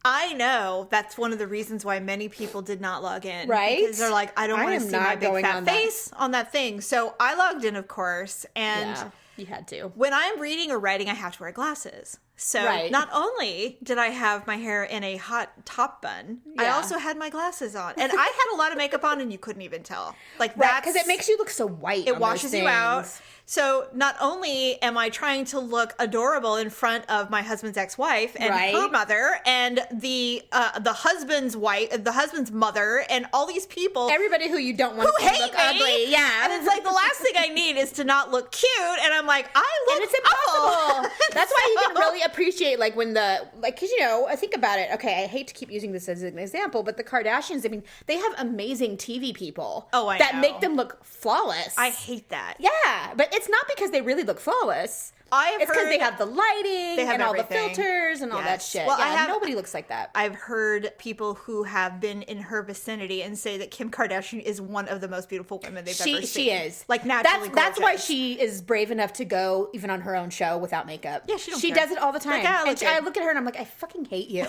I know that's one of the reasons why many people did not log in. Right? Because they're like, I don't I want am to see not my big going fat on that. face on that thing. So I logged in, of course, and Yeah, you had to. when I'm reading or writing, I have to wear glasses. So Right. not only did I have my hair in a hot top bun, I Yeah. also had my glasses on. And I had a lot of makeup on and you couldn't even tell. Like Right, that's... because it makes you look so white. It on washes those you out. things. So not only am I trying to look adorable in front of my husband's ex-wife and Right. her mother and the husband's wife, the husband's mother, and all these people Everybody who you don't want who to hate look me. ugly. Yeah. And it's like the last thing I need is to not look cute. And I'm like, I look And it's impossible. awful. That's why you can really appreciate, like, when because, I think about it. Okay, I hate to keep using this as an example, but the Kardashians, I mean, they have amazing TV people that know. make them look flawless. I hate that. Yeah, but it's not because they really look flawless. I've It's because heard- they have the lighting They have and all the everything. filters and all that Yes. shit. Well, Yeah, I have- nobody looks like that. I've heard people who have been in her vicinity and say that Kim Kardashian is one of the most beautiful women they've ever seen. She is. Like naturally That's why gorgeous. she is brave enough to go even on her own show without makeup. Yeah, she don't She care. does it all the time. Like, I look and good. I look at her and I'm like, I fucking hate you.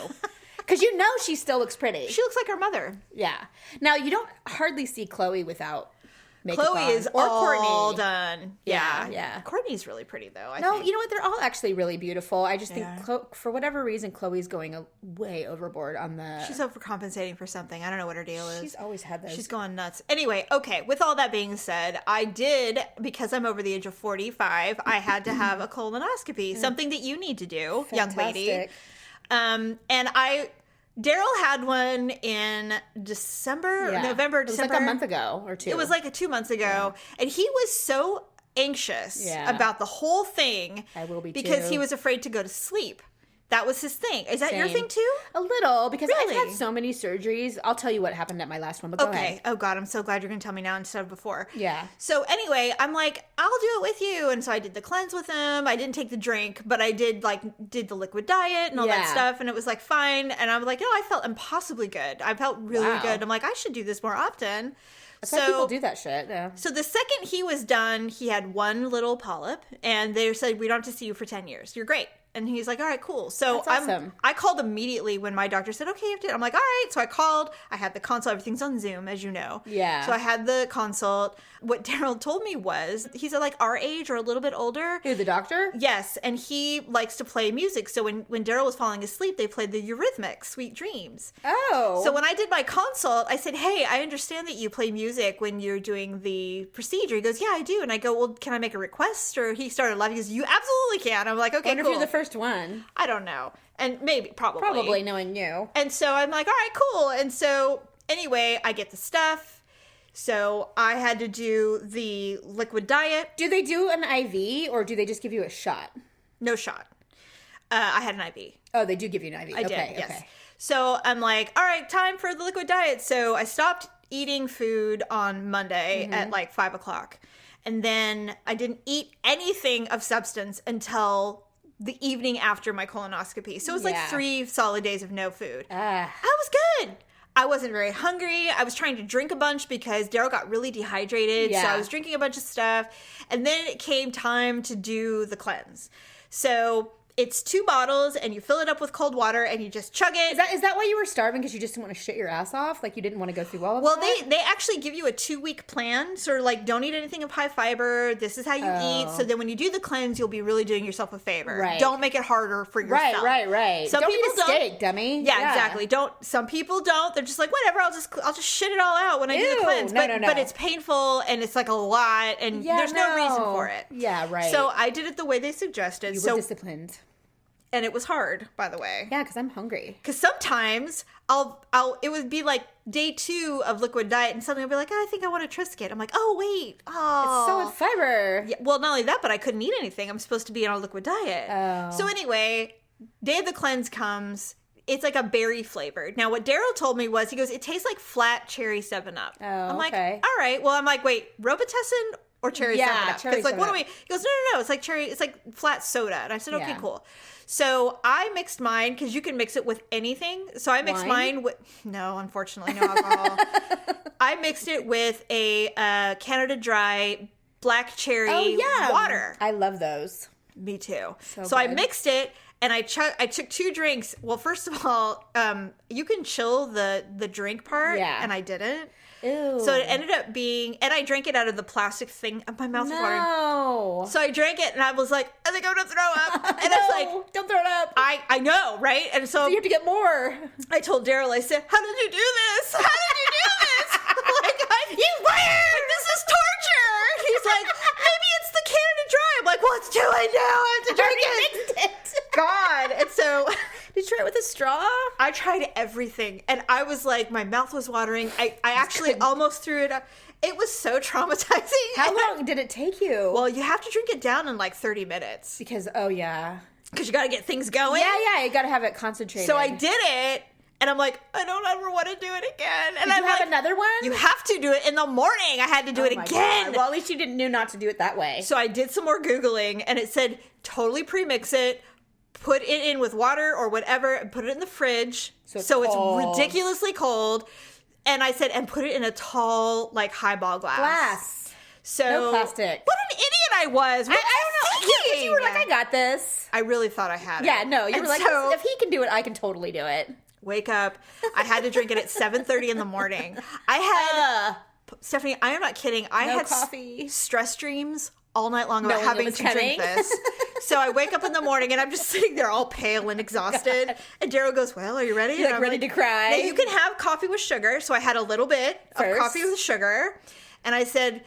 Because she still looks pretty. She looks like her mother. Yeah. Now, you don't hardly see Chloe without makeup Chloe on. is or all Courtney. done. Yeah, Yeah, yeah. Courtney's really pretty though. I No, think. you know what? They're all actually really beautiful. I just think, Yeah. for whatever reason, Chloe's going way overboard on the... She's overcompensating for something. I don't know what her deal is. She's always had those. She's going nuts. Anyway, okay, with all that being said, I did, because I'm over the age of 45, I had to have a colonoscopy, something that you need to do, young lady. Fantastic. And Daryl had one in December, Yeah. November, It was December. like a month ago or two. It was like 2 months ago. And he was so anxious Yeah. about the whole thing. I will be because too. he was afraid to go to sleep. That was his thing. Is that your Same. thing too? A little, because I've Really? had so many surgeries. I'll tell you what happened at my last one, but go Okay. ahead. Oh God, I'm so glad you're gonna tell me now instead of before. Yeah. So anyway, I'm like, I'll do it with you, and so I did the cleanse with him. I didn't take the drink, but I did the liquid diet and all that Yeah. stuff, and it was like fine. And I'm like, no, I felt impossibly good. I felt really Wow. good. I'm like, I should do this more often. That's why people do that shit. Yeah. So the second he was done, he had one little polyp, and they said, we don't have to see you for 10 years. You're great. And he's like, all right, cool. So That's awesome. I called immediately when my doctor said, okay, you have to. I'm like, all right. So I called. I had the consult. Everything's on Zoom, as you know. Yeah. So I had the consult. What Daryl told me was, he's at like our age or a little bit older. Who, the doctor? Yes, and he likes to play music. So when Daryl was falling asleep, they played the Eurythmics, Sweet Dreams. Oh. So when I did my consult, I said, hey, I understand that you play music when you're doing the procedure. He goes, yeah, I do. And I go, well, can I make a request? Or he started laughing. He goes, you absolutely can. I'm like, okay, wonder cool. if you're the first one. I don't know. And maybe, probably. Probably knowing you. And so I'm like, all right, cool. And so anyway, I get the stuff. So I had to do the liquid diet. Do they do an IV or do they just give you a shot? No shot. I had an IV. Oh, they do give you an IV. I did, yes. So I'm like, all right, time for the liquid diet. So I stopped eating food on Monday at like 5 o'clock. And then I didn't eat anything of substance until the evening after my colonoscopy. So it was like 3 solid days of no food. I was good. I wasn't very hungry. I was trying to drink a bunch because Daryl got really dehydrated. So Yeah. I was drinking a bunch of stuff. And then it came time to do the cleanse. So it's 2 bottles, and you fill it up with cold water, and you just chug it. Is that why you were starving? Because you just didn't want to shit your ass off? Like, you didn't want to go through all of Well, that? they actually give you a 2-week plan. Sort of like, don't eat anything of high fiber. This is how you eat. So then when you do the cleanse, you'll be really doing yourself a favor. Right. Don't make it harder for yourself. Right. Some don't people eat a steak, dummy. Yeah, exactly. Some people don't. They're just like, whatever, I'll just shit it all out when I do the cleanse. No. But it's painful, and it's like a lot, and there's no reason for it. Yeah, right. So I did it the way they suggested. You were disciplined. And it was hard, by the way. Yeah, because I'm hungry. Because sometimes it would be like day 2 of liquid diet, and suddenly I'll be like, I think I want a Triscuit. I'm like, oh wait, It's so with fiber. Yeah, well, not only that, but I couldn't eat anything. I'm supposed to be on a liquid diet. Oh. So anyway, day of the cleanse comes. It's like a berry flavored. Now, what Daryl told me was, he goes, it tastes like flat cherry 7-Up. Oh, I'm like, okay. all right. Well, I'm like, wait, Robitussin or cherry 7-Up? cherry Because like, what do 7-Up. we? He goes, no. It's like cherry. It's like flat soda. And I said, okay, Yeah. cool. So I mixed mine, because you can mix it with anything. So I mixed Wine? mine with, no, unfortunately, no alcohol. I mixed it with a Canada Dry black cherry water. I love those. Me too. So I good. mixed it, and I took 2 drinks. Well, first of all, you can chill the drink part, Yeah. and I didn't. Ew. So it ended up being, and I drank it out of the plastic thing. My mouth was watering. No. So I drank it, and I was like, I think I'm gonna throw up. And I was like, don't throw it up. I know, right? And so You have to get more. I told Daryl, I said, how did you do this? How did you do this? You weird! This is torture! He's like, maybe it's the Canada Dry. I'm like, well, it's too late now. I have to drink it. God. And so Did you try it with a straw? I tried everything. And I was like, my mouth was watering. I actually almost threw it up. It was so traumatizing. How long did it take you? Well, you have to drink it down in like 30 minutes. Because, oh yeah. Because you got to get things going. Yeah, you gotta have it concentrated. So I did it. And I'm like, I don't ever want to do it again. And Did I'm you have like, another one? you have to do it in the morning. I had to do it Oh my again. God. Well, at least you knew not to do it that way. So I did some more Googling, and it said totally pre-mix it, put it in with water or whatever, and put it in the fridge. So it's cold. ridiculously cold. And I said, and put it in a tall, like, highball glass. So No plastic. What an idiot I was. I don't know. Yeah, you were like, I got this. I really thought I had it. Yeah, no, you And were like, so, if he can do it, I can totally do it. wake up. I had to drink it at 7:30 in the morning. I had, Stephanie, I am not kidding. I No had coffee. stress dreams all night long about Knowing it having was to drink coming. this. So I wake up in the morning and I'm just sitting there all pale and exhausted. And Daryl goes, well, are you ready? You're And like I'm ready to cry. "Now you can have coffee with sugar. So I had a little bit of First. coffee with sugar. And I said,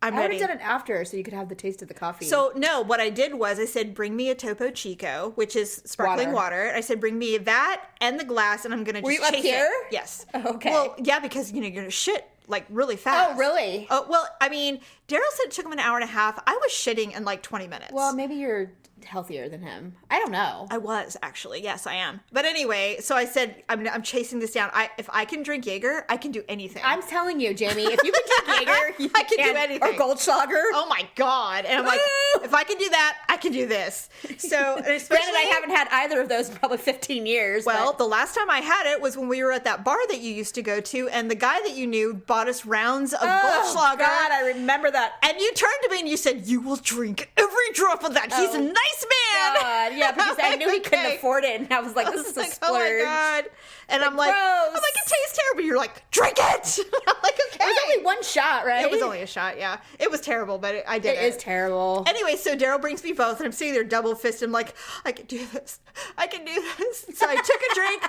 I'm I would ready. have done it after so you could have the taste of the coffee. So, no, what I did was I said, bring me a Topo Chico, which is sparkling water. I said, bring me that and the glass, and I'm going to just you up chase here? it. Yes. Oh, okay. Well, yeah, because, you're going to shit, like, really fast. Oh, really? Oh, well, I mean, Daryl said it took him an hour and a half. I was shitting in, like, 20 minutes. Well, maybe you're healthier than him. I don't know. I was, actually. Yes, I am. But anyway, so I said, I'm chasing this down. If I can drink Jaeger, I can do anything. I'm telling you, Jamie, if you can drink Jaeger, you I can do anything. Or Goldschlager. Oh my God. And I'm like, Woo! if I can do that, I can do this. So, and especially, Granted, I haven't had either of those in probably 15 years. well, but the last time I had it was when we were at that bar that you used to go to, and the guy that you knew bought us rounds of Goldschlager. God, I remember that. And you turned to me and you said, you will drink every drop of that. He's a nice man. God, yeah, because I knew he couldn't Okay. afford it, and I was like, this is a Like, splurge. oh my God. And I'm like, gross. it tastes terrible. You're like, drink it. I'm like, okay. It was only one shot, right? It was only a shot, yeah. It was terrible, but I did it. It is terrible. Anyway, so Daryl brings me both, and I'm sitting there double fisted. I'm like, I can do this. I can do this. So I took a drink,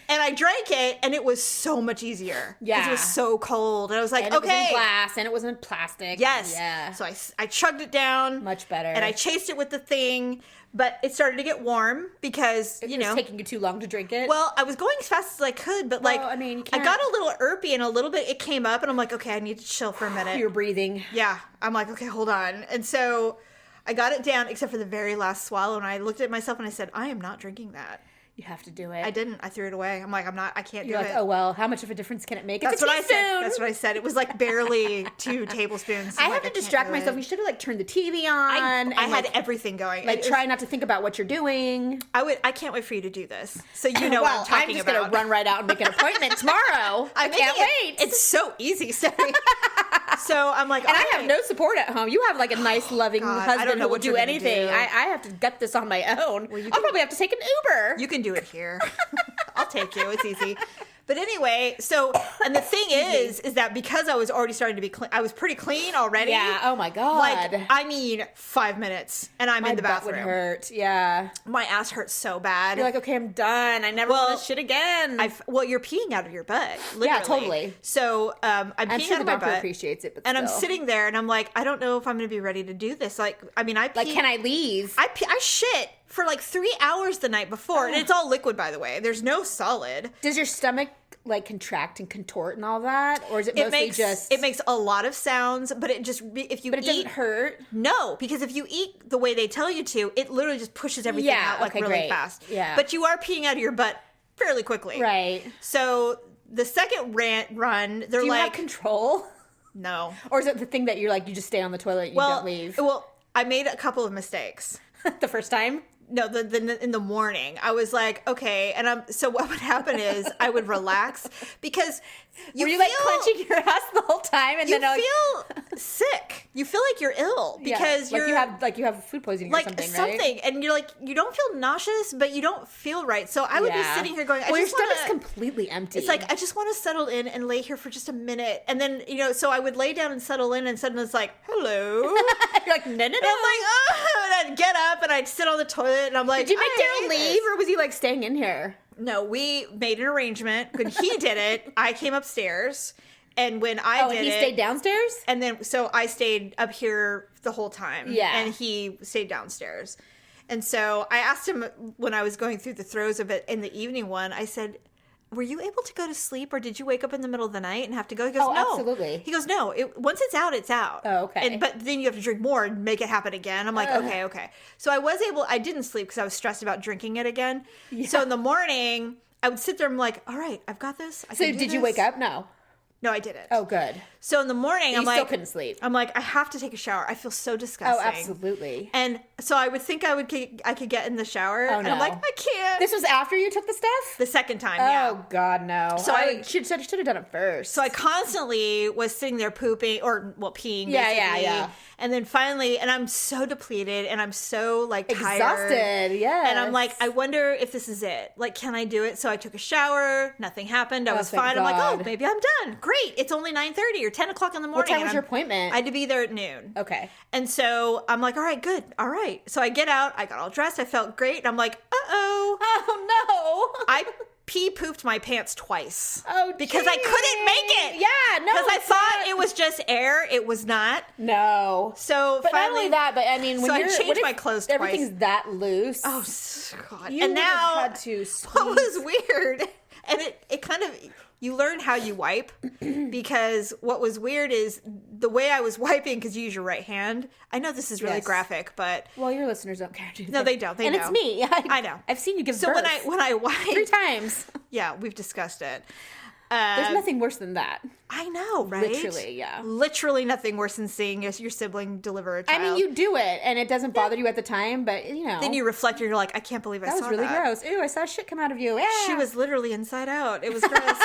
and I drank it, and it was so much easier. Yeah. Because it was so cold. And I was like, And it was okay. in glass, and it was in plastic. Yes. Yeah. So I chugged it down. Much better. And I chased it with the thing, but it started to get warm because, It was taking you too long to drink it. well, I was going as fast as I could, but Well, I mean, you I can't- got a little irpy and a little bit, it came up, and I'm like, okay, I need to chill for a minute. You're breathing. Yeah. I'm like, okay, hold on. And so I got it down except for the very last swallow, and I looked at myself and I said, I am not drinking that. You have to do it. I didn't. I threw it away. I'm like, I can't You're do like, it. oh, well, how much of a difference can it make? That's It's a what I said. teaspoon. That's what I said. It was like barely 2 tablespoons. I I'm have like, to can't distract do myself. it. You should have like turned the TV on. I and, had like, everything going. like It was- try not to think about what you're doing. I can't wait for you to do this. So you know what I'm well, talking I'm just about. gonna run right out and make an appointment tomorrow. I I'm making can't it- wait. It's so easy, Stephanie. So I'm like, and I have no support at home. You have like a nice, loving God, I don't husband know who will what do you're gonna anything. do. I have to get this on my own. I'll probably have to take an Uber. You can do it here. I'll take you. It's easy. But anyway, so, and the thing is that because I was already starting to be clean, I was pretty clean already. Yeah. Oh my God. Like, I mean, 5 minutes and I'm in the butt would bathroom. hurt. Yeah. My ass hurts so bad. You're like, okay, I'm done. I never want to shit again. Well, you're peeing out of your butt. Literally. Yeah, totally. So I'm peeing sure out of the my doctor butt. appreciates it, but and I'm still. sitting there and I'm like, I don't know if I'm going to be ready to do this. Like, I mean, I pee. Like, can I leave? I shit for like 3 hours the night before. And it's all liquid, by the way. There's no solid. Does your stomach like contract and contort and all that, or is it mostly just? It makes a lot of sounds, but it just if you But it eat, doesn't hurt. No, because if you eat the way they tell you to, it literally just pushes everything out like really great. fast. Yeah, but you are peeing out of your butt fairly quickly, right? So the second run, they're Do you like, have control? No, or is it the thing that you're like you just stay on the toilet and you don't leave? Well, I made a couple of mistakes. The first time. No, in the morning, I was like, okay, and so what would happen is I would relax because Were you like clenching your ass the whole time, and you then feel sick. You feel like you're ill because like you have food poisoning like or something, right? and you're like you don't feel nauseous, but you don't feel right. So I would be sitting here going, your stomach's completely empty. It's like I just want to settle in and lay here for just a minute, and then so I would lay down and settle in, and suddenly it's like, hello. You're like, no. And I'm like, oh, and I'd get up and I'd sit on the toilet, and I'm like, did you make Daryl leave, or was he like staying in here? No, we made an arrangement. When he did it, I came upstairs, and when I did and he it, stayed downstairs. and then so I stayed up here the whole time. Yeah, and he stayed downstairs. And so I asked him when I was going through the throes of it in the evening one. I said, were you able to go to sleep, or did you wake up in the middle of the night and have to go? He goes, no. Absolutely. He goes, no. Once it's out, it's out. Oh, okay. But then you have to drink more and make it happen again. I'm like, okay. So I didn't sleep because I was stressed about drinking it again. Yeah. So in the morning, I would sit there and I'm like, all right, I've got this. So did you wake up? No. No, I didn't. Oh, good. So in the morning, I'm like, still couldn't sleep. I'm like, I have to take a shower. I feel so disgusting. Oh, absolutely. And so I would think I could get in the shower. Oh, and no. I'm like, I can't. This was after you took the stuff? The second time, yeah. Oh, God, no. So I should have done it first. So I constantly was sitting there pooping, peeing, Yeah, basically. yeah. And then finally, and I'm so depleted, and I'm so, like, tired. Exhausted, yes. And I'm like, I wonder if this is it. Like, can I do it? So I took a shower. Nothing happened. I was thank fine. I'm like, God. oh, maybe I'm done. Great. It's only 9:30 or 10 o'clock in the morning. What time was your appointment? I had to be there at noon. Okay. And so I'm like, all right, good. All right. So I get out. I got all dressed. I felt great. And I'm like, uh-oh. Oh, no. I pooped my pants twice. Oh, because I couldn't make it. Yeah, no. Because I thought it was just air. It was not. No. So but finally, not only that, but I mean, when so I you're, changed my clothes twice. Everything's that loose. Oh, God. You and now, had to squeeze. what was weird, and it kind of, you learn how you wipe, because what was weird is the way I was wiping, because you use your right hand. I know this is really graphic, but well, your listeners don't care, do they? no, they don't. They and know. It's me. I know. I've seen you give so birth. when I wipe 3 times. Yeah, we've discussed it. There's nothing worse than that. I know, right? Literally, yeah. Literally nothing worse than seeing your sibling deliver a child. I mean, you do it, and it doesn't bother you at the time, but you know. Then you reflect, and you're like, I can't believe I saw that. That was really gross. Ew, I saw shit come out of you. Yeah. She was literally inside out. It was gross.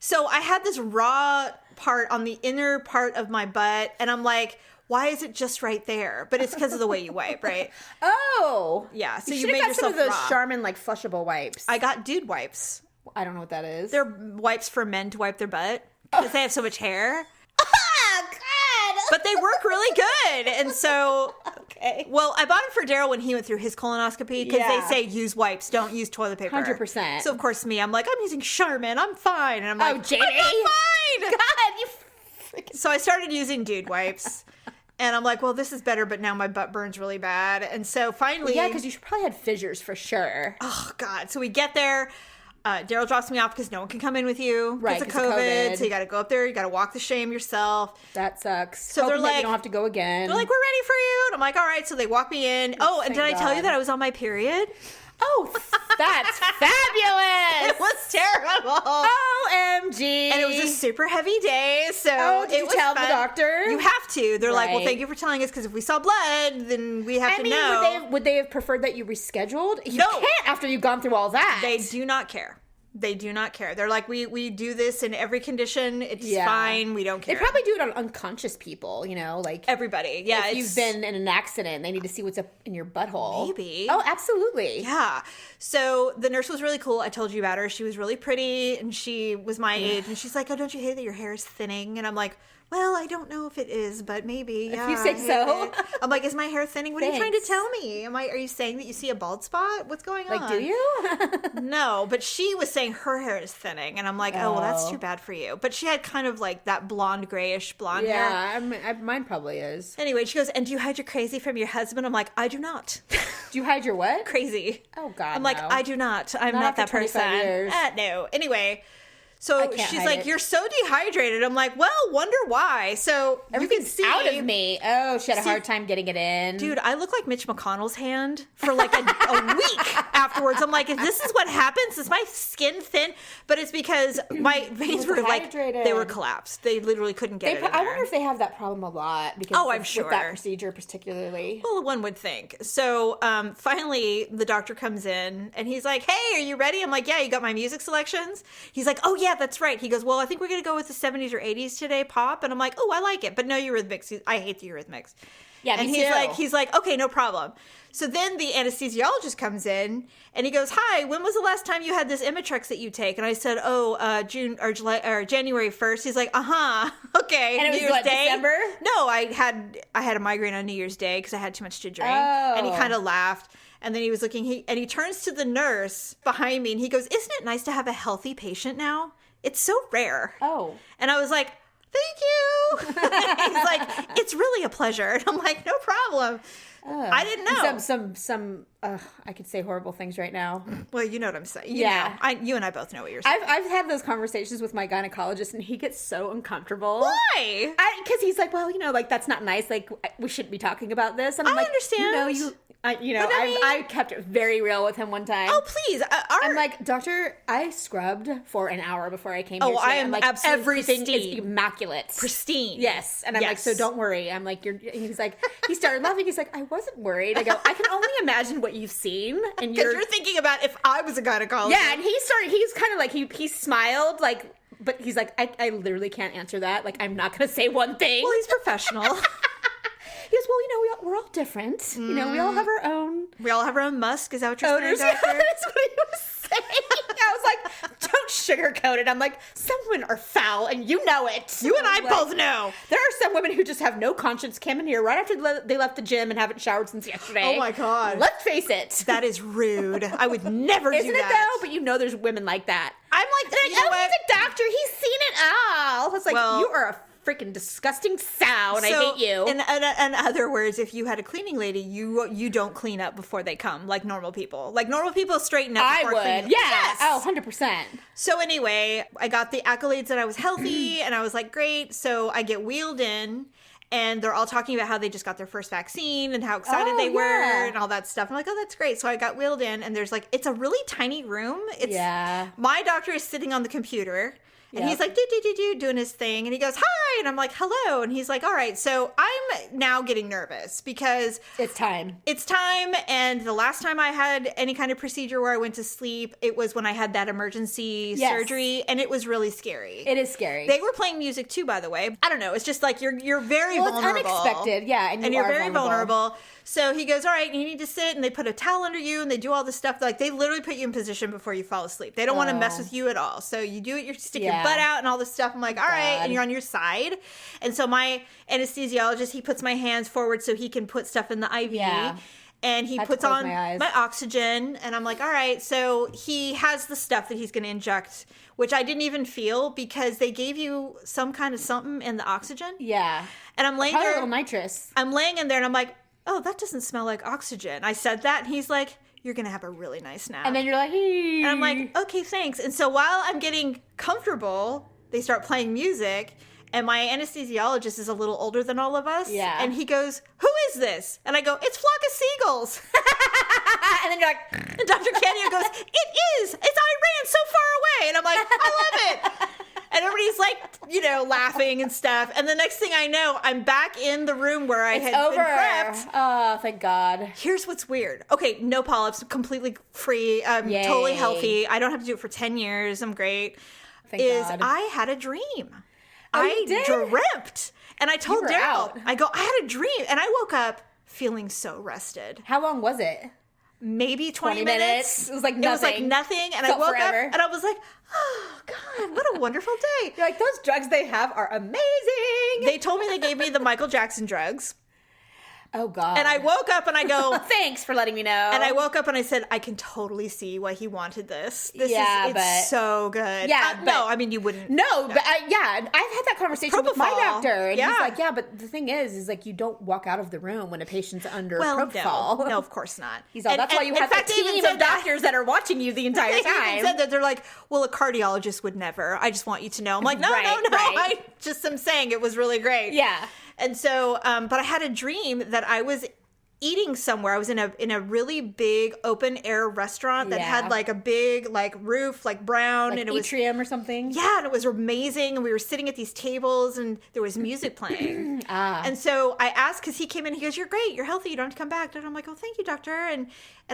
So I had this raw part on the inner part of my butt, and I'm like, why is it just right there? But it's because of the way you wipe, right? Oh. Yeah. So you should've made got yourself some of those raw. Charmin like flushable wipes. I got dude wipes. I don't know what that is. They're wipes for men to wipe their butt because they have so much hair. Oh, God. But they work really good. And so, okay. Well, I bought them for Daryl when he went through his colonoscopy because Yeah. they say use wipes, don't use toilet paper. 100%. So, of course, I'm like, I'm using Charmin. I'm fine. And I'm like, Jamie. I'm not fine. God, you freaking... So I started using dude wipes. And I'm like, well, this is better, but now my butt burns really bad. And so finally... Yeah, because you probably had fissures for sure. Oh, God. So we get there. Daryl drops me off because no one can come in with you Right, because of 'cause of COVID. COVID. So you got to go up there. You got to walk the shame yourself. That sucks. So they're Hoping that like- you don't have to go again. They're like, we're ready for you. And I'm like, all right. So they walk me in. Oh, and Thank did I tell you God. that I was on my period? oh, that's fabulous. It was terrible. OMG. And it was a super heavy day. So Oh, did it you was tell the fun. doctor? You have to. They're like, well, Right. thank you for telling us because if we saw blood, then we have I to mean, know. would they have preferred that you rescheduled? You No. can't after you've gone through all that. They do not care. They do not care. They're like, we do this in every condition. It's fine. We don't care. They probably do it on unconscious people, like everybody. Yeah. If you've been in an accident, they need to see what's up in your butthole. Maybe. Oh, absolutely. Yeah. So the nurse was really cool. I told you about her. She was really pretty and she was my age. And she's like, oh, don't you hate that your hair is thinning? And I'm like, well, I don't know if it is, but maybe. Yeah, if you say so. I'm like, is my hair thinning? What are you trying to tell me? Are you saying that you see a bald spot? What's going on? Like, do you? No, but she was saying her hair is thinning. And I'm like, oh, well, that's too bad for you. But she had kind of like that blonde, grayish blonde hair. Yeah, mine probably is. Anyway, she goes, and do you hide your crazy from your husband? I'm like, I do not. Do you hide your what? Crazy. Oh, God, I'm like, I do not. I'm not that person. Years. No. Anyway. So she's like, you're so dehydrated. I'm like, well, wonder why. So everything's out of me. Oh, she had a hard time getting it in. Dude, I look like Mitch McConnell's hand for like a week afterwards. I'm like, if this is what happens, is my skin thin? But it's because my veins were like, they were collapsed. They literally couldn't get it in there. I wonder if they have that problem a lot. Because I'm sure. With that procedure particularly. Well, one would think. So finally, the doctor comes in and he's like, hey, are you ready? I'm like, yeah, you got my music selections? He's like, oh, yeah, that's right. He goes, well, I think we're going to go with the 70s or 80s today, pop. And I'm like, oh, I like it. But no Eurythmics. I hate the Eurythmics. Yeah, and he's like, okay, no problem. So then the anesthesiologist comes in and he goes, hi, when was the last time you had this Imitrex that you take? And I said, June or July or January 1st. He's like, okay. And it was New Year's Day? December? No, I had a migraine on New Year's Day because I had too much to drink. Oh. And he kind of laughed. And then he was looking, and he turns to the nurse behind me and he goes, isn't it nice to have a healthy patient now? It's so rare. Oh. And I was like, thank you. He's like, it's really a pleasure. And I'm like, no problem. I didn't know. I could say horrible things right now. Well, you know what I'm saying. You know. You and I both know what you're saying. I've had those conversations with my gynecologist, and he gets so uncomfortable. Why? Because he's like, well, like, that's not nice. Like, we shouldn't be talking about this. And I'm like, understand. I kept it very real with him one time. Oh, please. I'm like, doctor, I scrubbed for an hour before I came here today. I am like, absolutely everything pristine. is immaculate. Pristine. Yes. And I'm like, so don't worry. I'm like, he's like, he started laughing. He's like, I wasn't worried. I go, I can only imagine what you've seen. And you're thinking about if I was a gynecologist. Yeah, and he's kind of like, he smiled, like, but he's like, I literally can't answer that. Like, I'm not going to say one thing. Well, he's professional. He goes, well, we're all different. We all have our own. We all have our own musk. Is that what you're saying, doctor? That's what he was saying. I was like, don't sugarcoat it. I'm like, some women are foul, and you know it. You and I both know. There are some women who just have no conscience, came in here right after they left the gym and haven't showered since yesterday. Oh, my God. Let's face it. That is rude. I would never do that. Isn't it, though? But there's women like that. I'm like, he's a doctor. He's seen it all. It's like, you are a freaking disgusting sow, and I hate you. In other words, if you had a cleaning lady, you don't clean up before they come like normal people. Like normal people straighten up before cleaning. Yeah. Yes. Oh, 100%. So anyway, I got the accolades that I was healthy, and I was like, great. So I get wheeled in, and they're all talking about how they just got their first vaccine and how excited they were and all that stuff. I'm like, oh, that's great. So I got wheeled in, and there's like, it's a really tiny room. My doctor is sitting on the computer. And he's like, doing his thing. And he goes, hi. And I'm like, hello. And he's like, all right. So I'm now getting nervous because it's time. And the last time I had any kind of procedure where I went to sleep, it was when I had that emergency surgery. And it was really scary. It is scary. They were playing music too, by the way. I don't know. It's just like you're very vulnerable. It's unexpected. Yeah. And you're very vulnerable. So he goes, all right, you need to sit, and they put a towel under you, and they do all this stuff. Like, they literally put you in position before you fall asleep. They don't want to mess with you at all. So you do it, you stick your butt out and all this stuff. I'm like, all right, and you're on your side. And so my anesthesiologist, he puts my hands forward so he can put stuff in the IV. Yeah. And he puts on my oxygen, and I'm like, all right. So he has the stuff that he's going to inject, which I didn't even feel because they gave you some kind of something in the oxygen. Yeah. And I'm laying there. Probably a little nitrous. I'm laying in there, and I'm like, oh, that doesn't smell like oxygen. I said that, and he's like, you're going to have a really nice nap. And then you're like, hey. And I'm like, okay, thanks. And so while I'm getting comfortable, they start playing music, and my anesthesiologist is a little older than all of us. Yeah. And he goes, who is this? And I go, it's Flock of Seagulls. And then you're like, and Dr. Canio goes, it is. It's Iran so far away. And I'm like, I love it. And everybody's like, laughing and stuff. And the next thing I know, I'm back in the room where I had been prepped. Oh, thank God. Here's what's weird. Okay, no polyps, completely free, Yay. totally healthy. I don't have to do it for 10 years. I'm great. Thank God. I had a dream. Oh, you did? dreamt. And I told were Daryl, out. I had a dream. And I woke up feeling so rested. How long was it? Maybe 20 minutes? It was like nothing. It was like nothing. And Felt I woke forever. up and I was like, oh, God, what a wonderful day. You're like, those drugs they have are amazing. They told me they gave me the Michael Jackson drugs. Oh, God. And I woke up and I go, thanks for letting me know. and I woke up and I said, I can totally see why he wanted this. Yeah, but- it's so good. Yeah, no, but- I mean, you wouldn't. No, but I've had that conversation with my Propofol. doctor, and Yeah. he's like, "Yeah, but the thing is like you don't walk out of the room when a patient's under Well, propofol." no, of course not. He's all, "That's why you in have fact, a they even team said of that. doctors that are watching you the entire They even time." said that. They're like, well, a cardiologist would never. I just want you to know. I'm like, no, Right, no. right. I just am saying it was really great. Yeah. And so, but I had a dream that I was eating somewhere. I was in a really big open air restaurant that Yeah. had like a big like roof, like brown, Like and it was atrium or something. yeah, and it was amazing. And we were sitting at these tables, and there was music playing. Ah. And so I asked, because he came in, he goes, "You're great, you're healthy, you don't have to come back." And I'm like, "Oh, thank you, doctor." And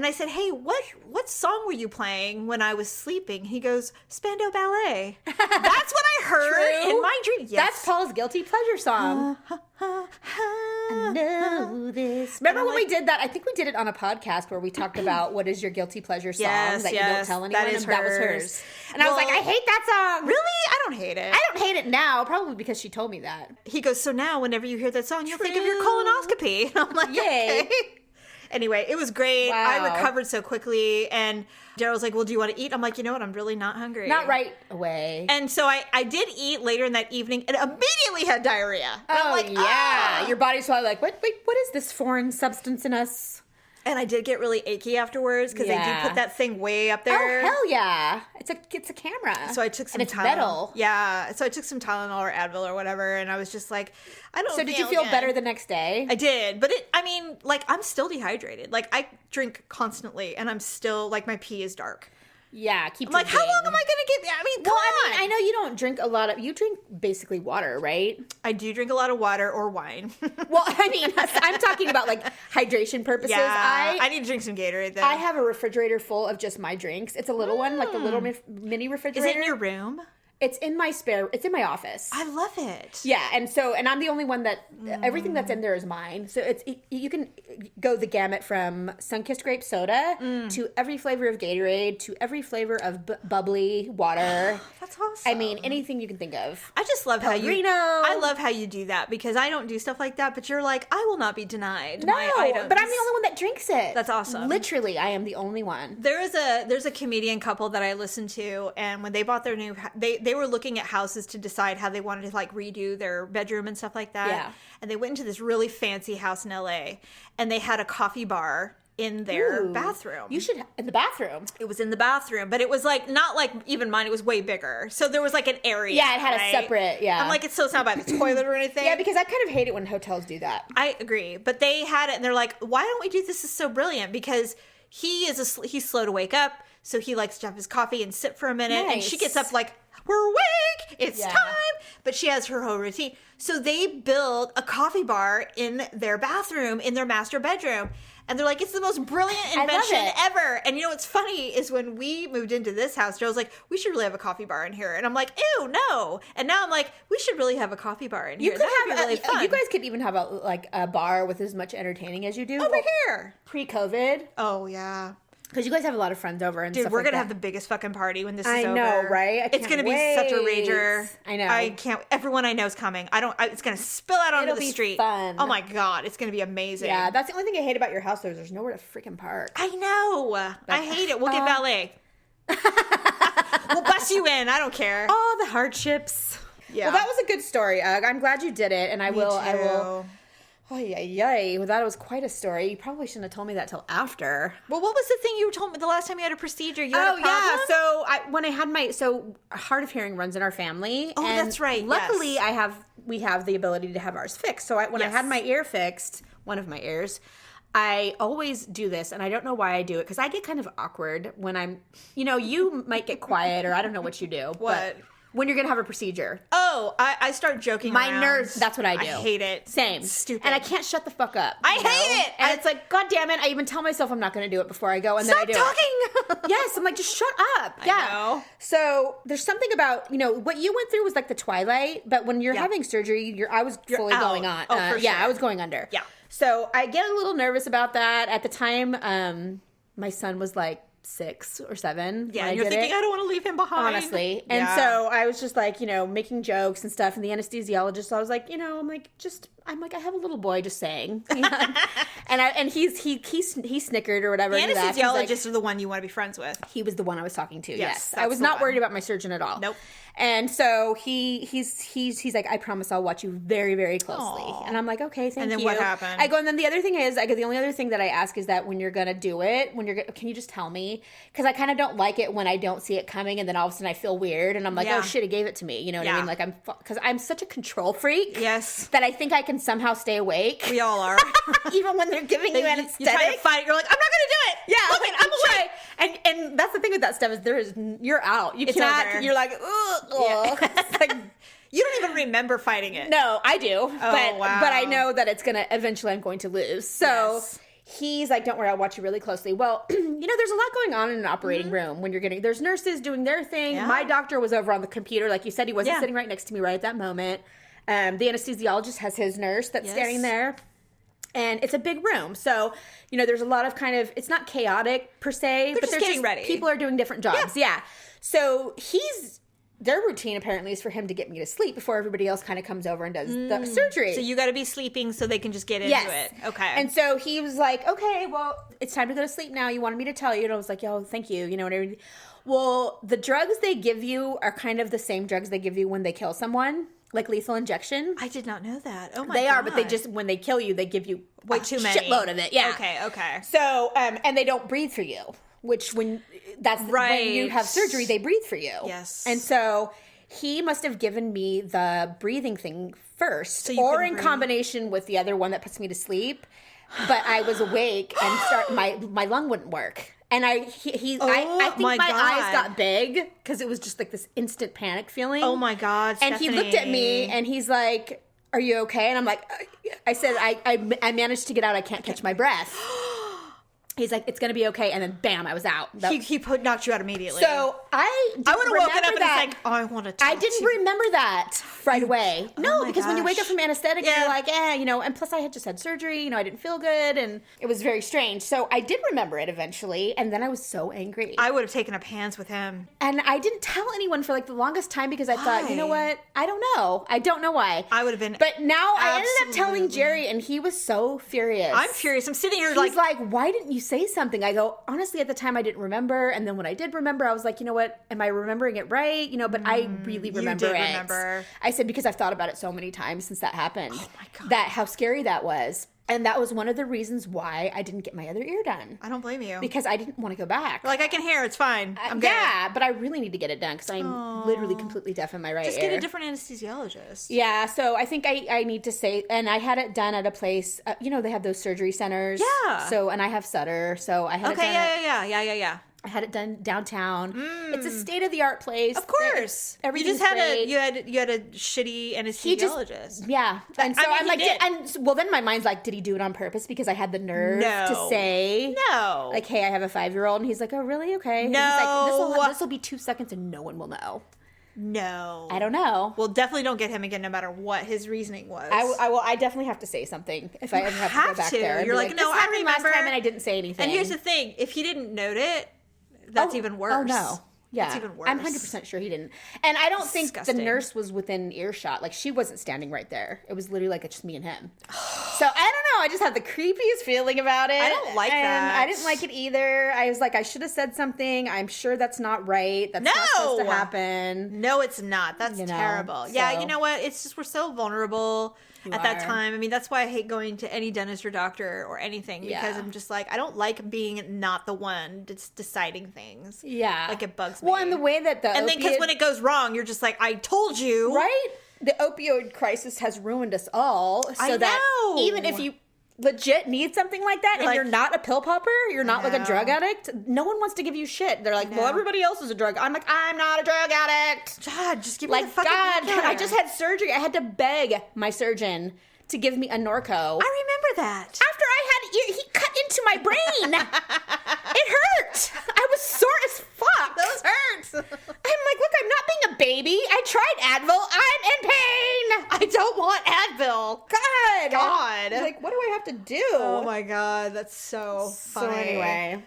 I said, "Hey, what song were you playing when I was sleeping?" He goes, "Spandau Ballet." That's what I heard True? in my dream. Yes. That's Paul's guilty pleasure song. I know this. Remember I'm when like- we did that? I think we did it on a podcast where we talked about what is your guilty pleasure song Yes, that you don't yes, tell anyone. that is and that was hers. hers. And I was like, Well- I hate that song. Really? I don't hate it. I don't hate it now, probably because she told me that. He goes, "So now whenever you hear that song, you'll think of your True. colonoscopy." And I'm like, Yay. "Okay." Anyway, it was great. Wow. I recovered so quickly. And Daryl's like, "Well, do you want to eat?" I'm like, "You know what? I'm really not hungry." Not right away. And so I did eat later in that evening and immediately had diarrhea. And I'm like, yeah. "Ah." Your body's probably like, what is this foreign substance in us? And I did get really achy afterwards because they Yeah. do put that thing way up there. Oh, hell yeah. It's a camera. So I took some and it's Tylenol. metal. Yeah. So I took some Tylenol or Advil or whatever. And I was just like, I don't So did you feel good. better the next day? I did, but I'm still dehydrated. Like, I drink constantly, and I'm still, like, my pee is dark. Yeah, keep I'm like, how drinking. long am I going to get? I mean, come Well, on. I know you don't drink a lot of. You drink basically water, right? I do drink a lot of water or wine. Well, I mean, I'm talking about like hydration purposes. I need to drink some Gatorade, though. I have a refrigerator full of just my drinks. It's a little one, like the little mini Is refrigerator. it in your room? It's in my office. I love it. Yeah, and I'm the only one that everything that's in there is mine. So you can go the gamut from sun-kissed grape soda to every flavor of Gatorade to every flavor of bubbly water. That's awesome. I mean, anything you can think of. I just love how Pellegrino. I love how you do that because I don't do stuff like that. But you're like, I will not be denied my No, items. but I'm the only one that drinks it. That's awesome. Literally, I am the only one. There's a comedian couple that I listen to, and when they bought their new, they were looking at houses to decide how they wanted to like redo their bedroom and stuff like that. Yeah. And they went into this really fancy house in LA, and they had a coffee bar in their Ooh. bathroom. You should in the bathroom. It was in the bathroom, but it was like not like even mine. It was way bigger, so there was like an area. Yeah, it had a right? separate. Yeah, I'm like, it's not by the toilet or anything. yeah, because I kind of hate it when hotels do that. I agree, but they had it, and they're like, "Why don't we do this? This is so brilliant." Because he's slow to wake up, so he likes to have his coffee and sit for a minute, and she Nice. gets up like, "We're awake, it's Yeah. time." But she has her whole routine, so they built a coffee bar in their bathroom, in their master bedroom. And they're like, it's the most brilliant love invention it. ever. And you know what's funny is when we moved into this house, Joe's like, we should really have a coffee bar in here. And I'm like, ew, no. And now I'm like, we should really have a coffee bar in here. You could That would have be really fun. you guys could even have a bar with as much entertaining as you do over here. pre-COVID, Oh, yeah. because you guys have a lot of friends over and Dude, stuff we're like gonna that. have the biggest fucking party when this I is over. know, right? I It's can't gonna be such a wait. rager. I know. I can't. Everyone I know is coming. It's gonna spill out onto It'll the be street. fun. Oh my god, it's gonna be amazing. Yeah, that's the only thing I hate about your house. There's nowhere to freaking park. I know. I hate it. We'll get valet. We'll bus you in. I don't care. All the hardships. Yeah. Well, that was a good story. I'm glad you did it, and I will. Oh, yay. Well, that was quite a story. You probably shouldn't have told me that till after. Well, what was the thing you told me the last time you had a procedure? You had a problem? So when I had hard of hearing runs in our family. Oh, and that's right, Luckily, yes. we have the ability to have ours fixed. So when I Yes. had my ear fixed, one of my ears, I always do this, and I don't know why I do it because I get kind of awkward when I'm, you might get quiet or I don't know what you do. What? when you're gonna have a procedure. Oh, I start joking My around. nerves, that's what I do. I hate it. Same. It's stupid. And I can't shut the fuck up. I hate it. And it's like, God damn it, I even tell myself I'm not gonna do it before I go, and then I do talking. it. Yes, I'm like, just shut up. I Yeah. know. So there's something about, what you went through was like the twilight, but when you're having surgery, I was fully out. going on. Oh, for Yeah, sure. I was going under. Yeah. So I get a little nervous about that. At the time, my son was like 6 or 7. Yeah, when and you're did thinking, it. I don't want to leave him behind. Honestly. And Yeah. so I was just like, making jokes and stuff. And the anesthesiologist, I was like, I have a little boy just saying. and he snickered or whatever. The and laughed. He's like, anesthesiologists are the one you want to be friends with. he was the one I was talking to. Yes. I that's was the not one. worried about my surgeon at all. Nope. And so he's like, I promise I'll watch you very, very closely. Aw. And I'm like, okay, thank you. And then what happened? I go, and then the other thing is, the only other thing that I ask is that when you're going to do it, can you just tell me? Because I kind of don't like it when I don't see it coming and then all of a sudden I feel weird and I'm like, Yeah. oh shit, it gave it to me. You know what I Yeah. mean? Like because I'm such a control freak. Yes. That I think I can somehow stay awake. We all are. Even when they're giving you You anesthetic. try to fight it. You're like, I'm not going to do it. Yeah, Look, like, I'm awake. And that's the thing with that stuff is you're out. You It's cannot. over. You're like, ugh. Yeah. It's like, You don't even remember fighting it. no, I do. But wow. but I know that it's gonna eventually I'm going to lose. So Yes. he's like, don't worry, I'll watch you really closely. Well, there's a lot going on in an operating room when there's nurses doing their thing. Yeah. My doctor was over on the computer, like you said, he wasn't Yeah. sitting right next to me right at that moment. The anesthesiologist has his nurse that's Yes. standing there. And it's a big room. So, there's a lot of it's not chaotic per se. They're but just getting ready. People are doing different jobs. Yeah. So their routine apparently is for him to get me to sleep before everybody else kind of comes over and does the surgery. So you got to be sleeping so they can just get into Yes. it. Okay. And so he was like, okay, well, it's time to go to sleep now. You wanted me to tell you. And I was like, yo, thank you. You know what I mean? Well, the drugs they give you are kind of the same drugs they give you when they kill someone, like lethal injection. I did not know that. Oh my They God. are, but they just, when they kill you, they give you way a too many. shitload of it. Yeah. Okay. So, and they don't breathe for you, which when you have surgery, they breathe for you. Yes. And so he must have given me the breathing thing first, you or couldn't in breathe. combination with the other one that puts me to sleep. But I was awake and my lung wouldn't work. And I think my God. eyes got big because it was just like this instant panic feeling. Oh my God, And he looked at me and he's like, "Are you okay?" And I'm like, I said, I managed to get out. I can't catch my breath. He's like, "It's gonna be okay." And then bam, I was out. He knocked you out immediately. So I would have woken up and he's like, oh, I want to talk I didn't to you. remember that right away. No, my because when you wake up gosh. from anesthetic, Yeah. you're like, and plus I had just had surgery, I didn't feel good, and it was very strange. So I did remember it eventually, and then I was so angry. I would have taken up hands with him. And I didn't tell anyone for like the longest time because I thought, you know Why? what? I don't know. I don't know why. I would have been. But now I ended up telling Absolutely. Jerry, and he was so furious. I'm furious. I'm sitting here He's like, why didn't you say something? I go, honestly, at the time I didn't remember. And then when I did remember, I was like, you know what? Am I remembering it right? But I really remember did it. remember. I said, because I've thought about it so many times since that happened. Oh my God. How scary that was. And that was one of the reasons why I didn't get my other ear done. I don't blame you. Because I didn't want to go back. Like, I can hear. It's fine. I'm good. Yeah, but I really need to get it done because I'm literally completely deaf in my right Just ear. get a different anesthesiologist. Yeah, so I think I need to say, and I had it done at a place, they have those surgery centers. Yeah. So, and I have Sutter, so I had it done. Yeah. I had it done downtown. It's a state-of-the-art place. Of course. Everything's you just had great. you had a shitty anesthesiologist. Yeah. And so I mean, I'm he like, did. then my mind's like, did he do it on purpose? Because I had the nerve to No. say, No. like, hey, I have a 5-year-old. And he's like, oh, really? Okay. And No. he's like, this will be 2 seconds and no one will know. No. I don't know. Well, definitely don't get him again, no matter what his reasoning was. I definitely have to say something if I ever have to go back there. and You're be like, no, this I happened last remember. time and I didn't say anything. And here's the thing: if he didn't note it, that's even worse. Oh no. Yeah. That's even worse. I'm 100% sure he didn't. And I don't think the Disgusting. nurse was within earshot. Like, she wasn't standing right there. It was literally like just me and him. So, I don't know. I just had the creepiest feeling about it. I don't like and that. I didn't like it either. I was like, I should have said something. I'm sure that's not right. That's not supposed to No! happen. No, it's not. That's terrible. Yeah, so- you know what? It's just we're so vulnerable at that are. time. I mean, that's why I hate going to any dentist or doctor or anything because Yeah. I'm just like, I don't like being not the one that's deciding things. Yeah. Like, it bugs me. Well, and the way that and then because when it goes wrong, you're just like, I told you. Right? The opioid crisis has ruined us all. So I that know. even if you legit need something like that and Like- you're not a pill popper, you're not like a drug addict, no one wants to give you shit. They're like, well, everybody else is a drug. I'm like, I'm not a drug addict. God, just give me the Like, fucking God, painkiller. I just had surgery. I had to beg my surgeon to give me a Norco. I remember that. After I had, he cut into my brain. It hurt. I was sore as fuck. Those hurts. I'm like, look, I'm not being a baby. I tried Advil. I'm in pain. I don't want Advil. God. Like, what do I have to do? Oh my God, that's so funny. So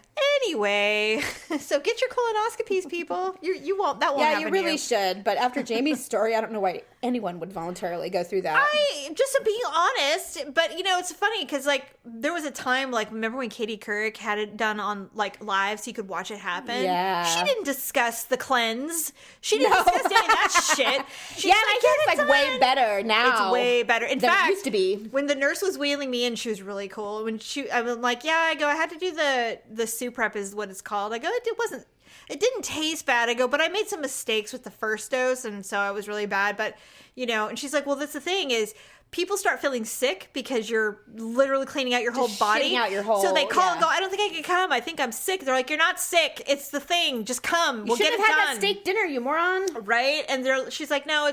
Anyway, so get your colonoscopies, people. You won't. That won't yeah, happen you to really should. But after Jamie's story, I don't know why anyone would voluntarily go through that. I just to be honest, but it's funny because like there was a time like remember when Katie Couric had it done on like live so you could watch it happen. Yeah. She didn't discuss the cleanse. She didn't discuss any of that shit. She's yeah, and I guess it's like way done. better now. It's way better. In than fact, it used to be. when the nurse was wheeling me in, she was really cool. I was like, yeah, I go, I had to do the soup prep is what it's called. I go, it didn't taste bad. I go, but I made some mistakes with the first dose, and so it was really bad. But and she's like, well, that's the thing is, people start feeling sick because you're literally cleaning out your whole body. shitting out your whole- So they call and yeah. go, I don't think I can come. I think I'm sick. They're like, you're not sick. It's the thing. Just come. We'll You get should it have had done. that steak dinner, you moron. Right? And she's like, no,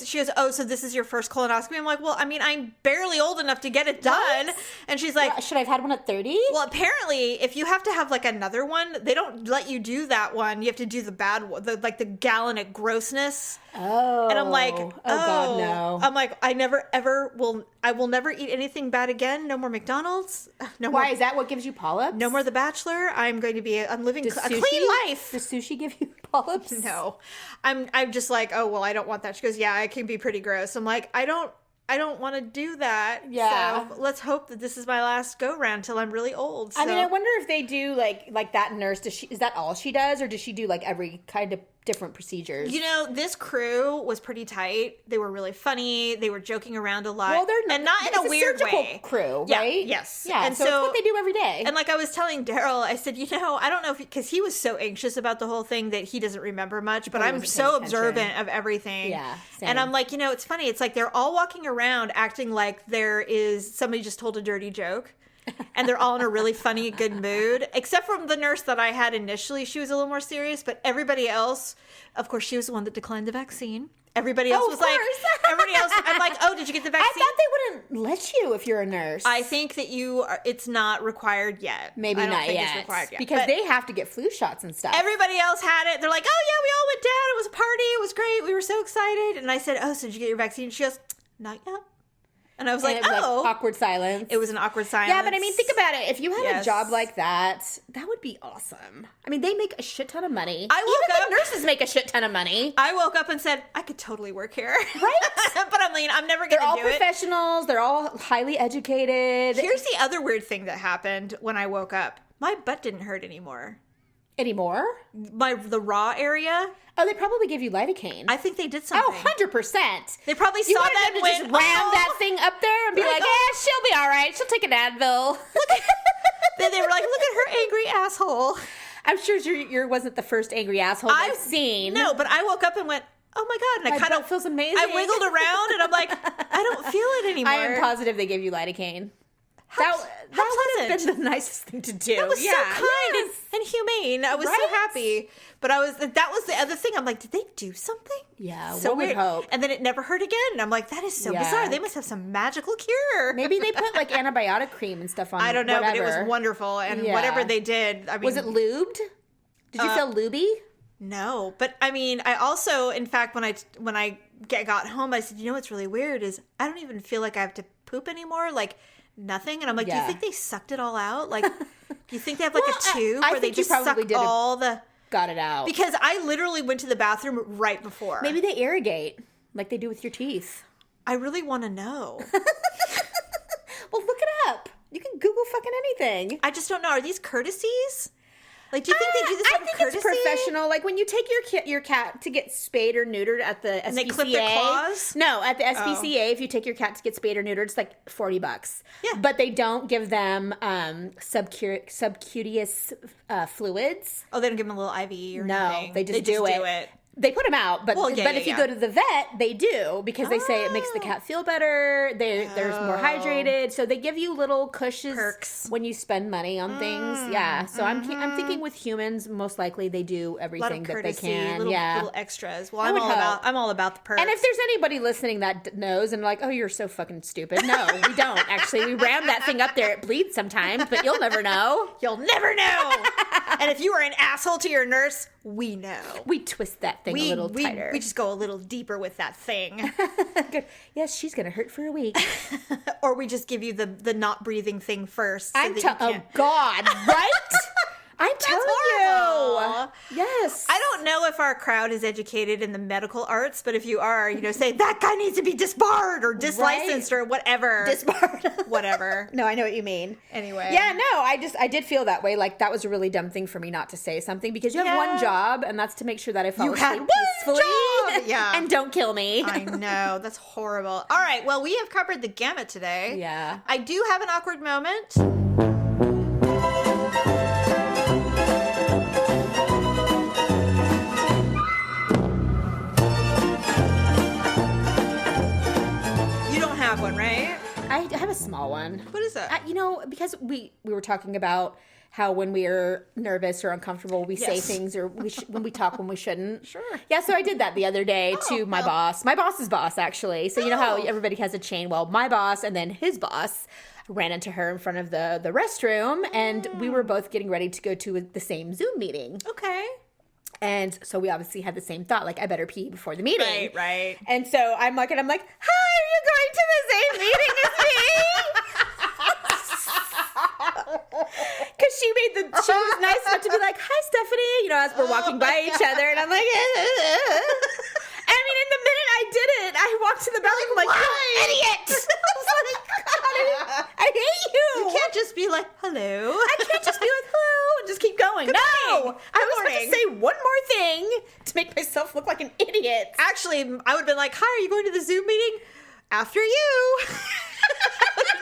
she goes, oh, so this is your first colonoscopy? I'm like, well, I mean, I'm barely old enough to get it done. And she's like, Should I have had one at 30? well, apparently, if you have to have like another one, they don't let you do that one. You have to do the bad one, the gallonic grossness. Oh. And I'm like, oh God, no. I'm like, I will never eat anything bad again. No more McDonald's. No Why more. is that what gives you polyps? No more The Bachelor. I'm living Does a sushi- clean life. Does sushi give you polyps? No, I'm just like, oh well, I don't want that. She goes, yeah, it can be pretty gross. I'm like, I don't want to do that. Yeah. So let's hope that this is my last go round till I'm really old. I mean, So- I wonder if they do like that nurse. Is that all she does, or does she do like every kind of different procedures? This crew was pretty tight. They were really funny. They were joking around a lot. Well, they're and not in it's a weird surgical way. crew, Yeah, right? yes. Yeah. And so it's what they do every day. And like I was telling Daryl, I said, I don't know if because he was so anxious about the whole thing that he doesn't remember much, but I'm wasn't so paying observant attention. of everything. Yeah, same. And I'm like, it's funny. It's like they're all walking around acting like there is somebody just told a dirty joke. And they're all in a really funny, good mood. Except from the nurse that I had initially. She was a little more serious. But everybody else, of course, she was the one that declined the vaccine. Everybody else Oh, was of like, course. everybody else, I'm like, oh, did you get the I vaccine? thought they wouldn't let you if you're a nurse. I think that it's not required yet. Maybe I don't not think yet. It's required yet. Because But they have to get flu shots and stuff. everybody else had it. They're like, oh, yeah, we all went down. It was a party. It was great. We were so excited. And I said, oh, so did you get your vaccine? She goes, not yet. And I was And like, it was oh. like awkward silence. It was an awkward silence. Yeah, but I mean, think about it. If you had Yes. a job like that, that would be awesome. I mean, they make a shit ton of money. I woke Even up- the nurses make a shit ton of money. I woke up and said, I could totally work here. Right? But I mean, I'm never They're going all to do it. professionals. They're all highly educated. Here's the other weird thing that happened when I woke up. My butt didn't hurt anymore. Anymore? The raw area, Oh, they probably give you lidocaine. I think they did something. Oh, 100%. They probably saw You wanted that them to and just went, ram "Oh." that thing up there and be Like, like, oh. yeah, she'll be all right. She'll take an Advil. Then they were like, look at her angry asshole. I'm sure your wasn't the first angry asshole I've seen. No, but I woke up and went, oh my God. And My I kind butt of feels amazing. I wiggled around and I'm like, I don't feel it anymore. I am positive they gave you lidocaine. That would have pleasant. been the nicest thing to do. That was so kind and humane. I was Right? so happy. But that was the other thing. I'm like, did they do something? Yeah, So one would weird. hope. And then it never hurt again. And I'm like, that is so Yeah. bizarre. They must have some magical cure. Maybe they put like antibiotic cream and stuff on. I don't know, but it whatever. was wonderful. And Yeah. whatever they did, I mean, Was it lubed? Did you feel lubey? No, but I mean, I also, in fact, when I got home, I said, you know what's really weird is I don't even feel like I have to poop anymore, like nothing. And I'm like, do Yeah. you think they sucked it all out? Like, do you think they have like Well, a tube I where they think you just suck probably did all the? Got it out. Because I literally went to the bathroom right before. Maybe they irrigate like they do with your teeth. I really want to know. Well, look it up. You can Google fucking anything. I just don't know. Are these courtesies? Like, do you think they do this I out of think courtesy? it's professional. Like when you take your cat to get spayed or neutered at the SPCA. And they clip their claws? No, at the SPCA, if you take your cat to get spayed or neutered, it's like $40. Yeah. But they don't give them subcutaneous fluids. Oh, they don't give them a little IV or No, anything. they just do it. They put them out, but Well, but if you go to the vet, they do because they say it makes the cat feel better. There's more hydrated, so they give you little cushions Perks when you spend money on things. Yeah, so I'm thinking with humans, most likely they do everything that they can. Little extras. Well, I'm all about the perks. And if there's anybody listening that knows and like, oh, you're so fucking stupid. No, we don't actually. We ram that thing up there. It bleeds sometimes, but you'll never know. You'll never know. And if you are an asshole to your nurse, we know. We twist that thing a little tighter. We just go a little deeper with that thing. Yes, she's gonna hurt for a week. Or we just give you the not breathing thing first. Oh God, right? I'm telling you. Yes. I don't know if our crowd is educated in the medical arts, but if you are, say that guy needs to be disbarred or dislicensed or whatever. Disbarred. Whatever. No, I know what you mean. Anyway. Yeah, no, I did feel that way. Like that was a really dumb thing for me not to say something because you have one job and that's to make sure that I fall asleep peacefully. Yeah. And don't kill me. I know. That's horrible. All right. Well, we have covered the gamut today. Yeah. I do have an awkward moment. Have one, right? I have a small one. What is that? Because we were talking about how when we are nervous or uncomfortable, we say things or when we talk when we shouldn't. Sure. Yeah, so I did that the other day to my boss. My boss's boss, actually. So you know how everybody has a chain? Well, my boss and then his boss ran into her in front of the restroom, and we were both getting ready to go to the same Zoom meeting. Okay. And so we obviously had the same thought, like, I better pee before the meeting. Right. And so I'm like, hi, are you going to the same meeting as me? Because she was nice enough to be like, hi, Stephanie, as we're walking by each other. And I'm like, I mean, in the minute I did it, I walked to the bathroom like, you idiot. I was like, God, I hate you. You can't just be like, hello. I can't just be like, hello, and just keep going. No. I was about to say one more thing to make myself look like an idiot. Actually, I would have been like, hi, are you going to the Zoom meeting? After you.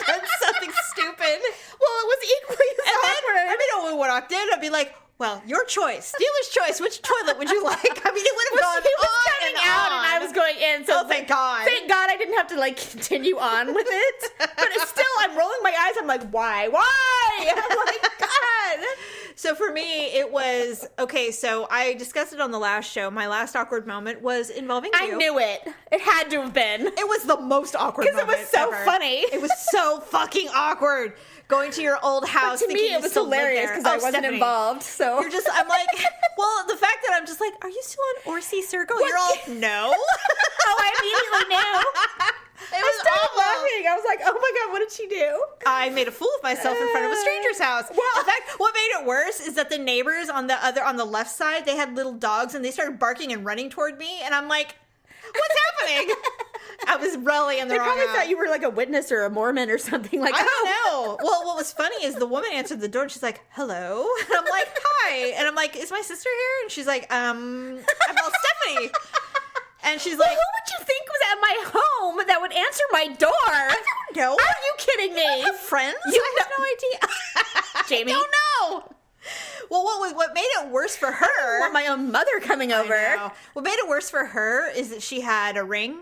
That's something stupid. Well, it was equally as awkward. When we walked in, I'd be like, well, your choice. Dealer's choice. Which toilet would you like? I mean, it would have gone he was on coming and out on. and I was going in. So thank God. Thank God I didn't have to continue on with it. But it's still, I'm rolling my eyes. I'm like, why? I'm like, God. So for me, it was, okay, so I discussed it on the last show. My last awkward moment was involving you. I knew it. It had to have been. It was the most awkward moment because it was so ever. funny. It was so fucking awkward. Going to your old house. But to me, it was hilarious because I wasn't involved. So I'm like, well, the fact that I'm just like, are you still on Orsi Circle? You're all, no. Oh, I immediately knew. I started laughing. I was like, oh my God, what did she do? I made a fool of myself in front of a stranger's house. Well, in fact, what made it worse is that the neighbors on the left side, they had little dogs and they started barking and running toward me. And I'm like, what's happening? I was really in the wrong house. They probably thought you were like a witness or a Mormon or something like that. I don't know. Well, what was funny is the woman answered the door and she's like, hello? And I'm like, hi. And I'm like, is my sister here? And she's like, I'm all Stephanie. And she's like, who would you think was at my home that would answer my door? I don't know. Are you kidding me? I have friends? I have no idea. Jamie? I don't know. Well, what made it worse for her? I don't want my own mother coming over. What made it worse for her is that she had a Ring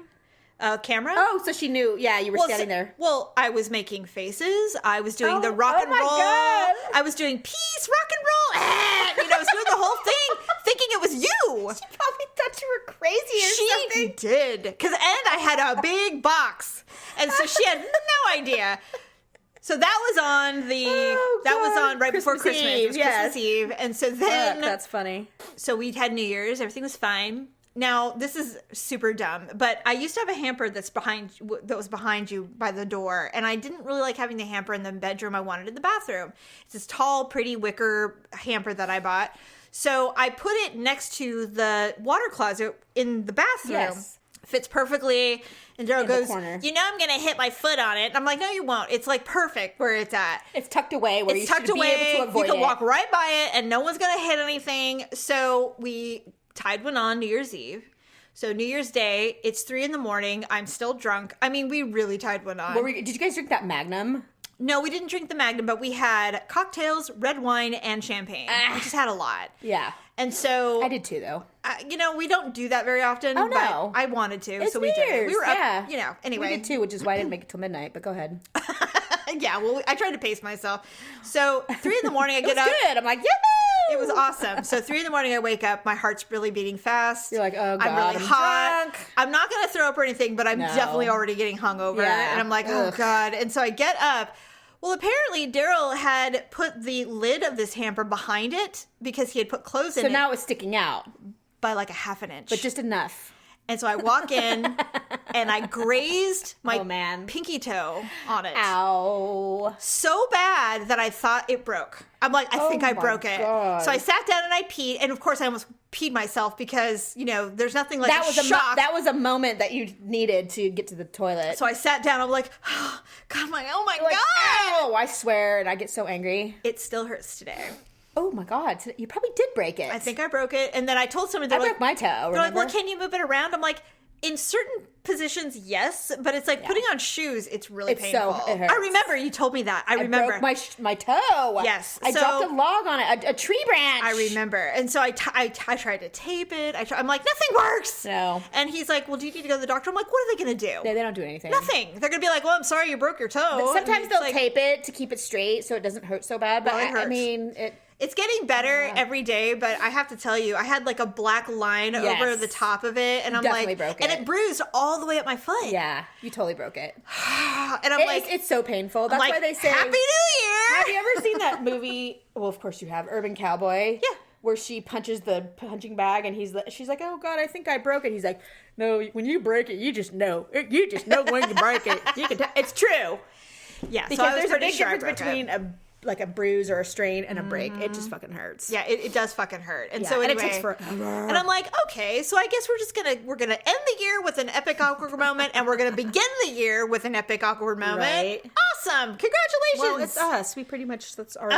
camera. Oh, so she knew. Yeah, you were standing there. Well, I was making faces. I was doing the rock and roll. God. I was doing peace, rock and roll. I was doing the whole thing, thinking it was you. She probably thought you were crazy or something. She did. And I had a big box. And so she had no idea. So that was on right before Christmas. It was Christmas Eve. And so then that's funny. So we had New Year's, everything was fine. Now, this is super dumb, but I used to have a hamper that was behind you by the door, and I didn't really like having the hamper in the bedroom. I wanted it in the bathroom. It's this tall, pretty wicker hamper that I bought. So I put it next to the water closet in the bathroom. Yes. Fits perfectly. And Daryl goes, corner. I'm going to hit my foot on it. And I'm like, no, you won't. It's like perfect where it's at. It's tucked away where you should be able to avoid it. You can walk right by it and no one's going to hit anything. So we tied one on New Year's Eve. So New Year's Day, it's 3 a.m. I'm still drunk. I mean, we really tied one on. Did you guys drink that Magnum? No, we didn't drink the Magnum, but we had cocktails, red wine, and champagne. We just had a lot. Yeah. And so I did too, though. we don't do that very often. Oh, no. But I wanted to, It's so we did it. New We were Year's, up, anyway. We did too, which is why I didn't make it till midnight, but go ahead. Yeah, well, I tried to pace myself. So 3 a.m, I get up. Good. I'm like, yahoo! It was awesome. So 3 a.m, I wake up. My heart's really beating fast. You're like, oh, God, I'm really I'm hot. drunk. I'm not going to throw up or anything, but I'm definitely already getting hungover. Yeah. And I'm like, oh, Ugh. God. And so I get up. Well, apparently Daryl had put the lid of this hamper behind it because he had put clothes in So it now it's sticking out, by like a half an inch. but just enough. And so I walk in and I grazed my Oh, man. pinky toe on it. Ow. So bad that I thought it broke. I'm like, I think I my broke it. God. So I sat down and I peed. And of course I almost peed myself because, there's nothing like That was shock. that was a moment that you needed to get to the toilet. So I sat down. I'm like, oh, God, oh my like, God. ow, I swear, and I get so angry. It still hurts today. Oh my God, you probably did break it. I think I broke it. And then I told someone, I they're broke my toe. they're like, Remember? well, can you move it around? I'm like, in certain positions, yes, but it's like putting on shoes. It's really It's painful. it hurts. I remember you told me that. I I remember broke my toe. Yes, I so- dropped a log on it, a tree branch. I remember. And so I tried to tape it. I'm like, nothing works. No. And he's like, well, do you need to go to the doctor? I'm like, what are they going to do? They don't do anything. Nothing. They're going to be like, well, I'm sorry you broke your toe. But sometimes And they'll it's like, tape it to keep it straight so it doesn't hurt so bad. But Well, it I hurts. mean, It's getting better every day, but I have to tell you, I had like a black line Yes. over the top of it. And I'm Definitely like, broke and it. it bruised all the way up my foot. yeah, you totally broke it. And I'm like, It's so painful. That's like, why they say, Happy New Year. have you ever seen that movie? Well, of course you have, Urban Cowboy. Yeah. Where she punches the punching bag and she's like, oh God, I think I broke it. He's like, no, when you break it, you just know. You just know when you break it. You can it's true. Yeah, so I Because was there's a pretty big sure I difference broke it. between a bruise or a strain and a break. It just fucking hurts. Yeah, it does fucking hurt. And Yeah, so and anyway, it takes forever. and I'm like, okay, so I guess we're gonna end the year with an epic awkward moment, and we're gonna begin the year with an epic awkward moment. Right. Awesome! Congratulations. Well, it's us. We pretty much, that's our...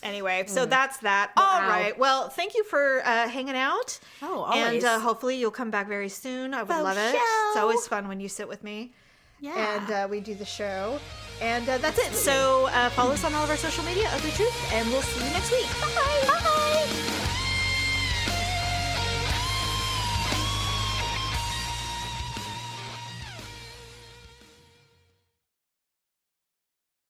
Anyway, so that's that. All Wow. right. Well, thank you for hanging out. Oh, and always. hopefully you'll come back very soon. I would For love it. sure. It's always fun when you sit with me. Yeah. And we do the show. And that's it. So follow us on all of our social media, Ugly Truth, and we'll see you next week. Bye. Bye.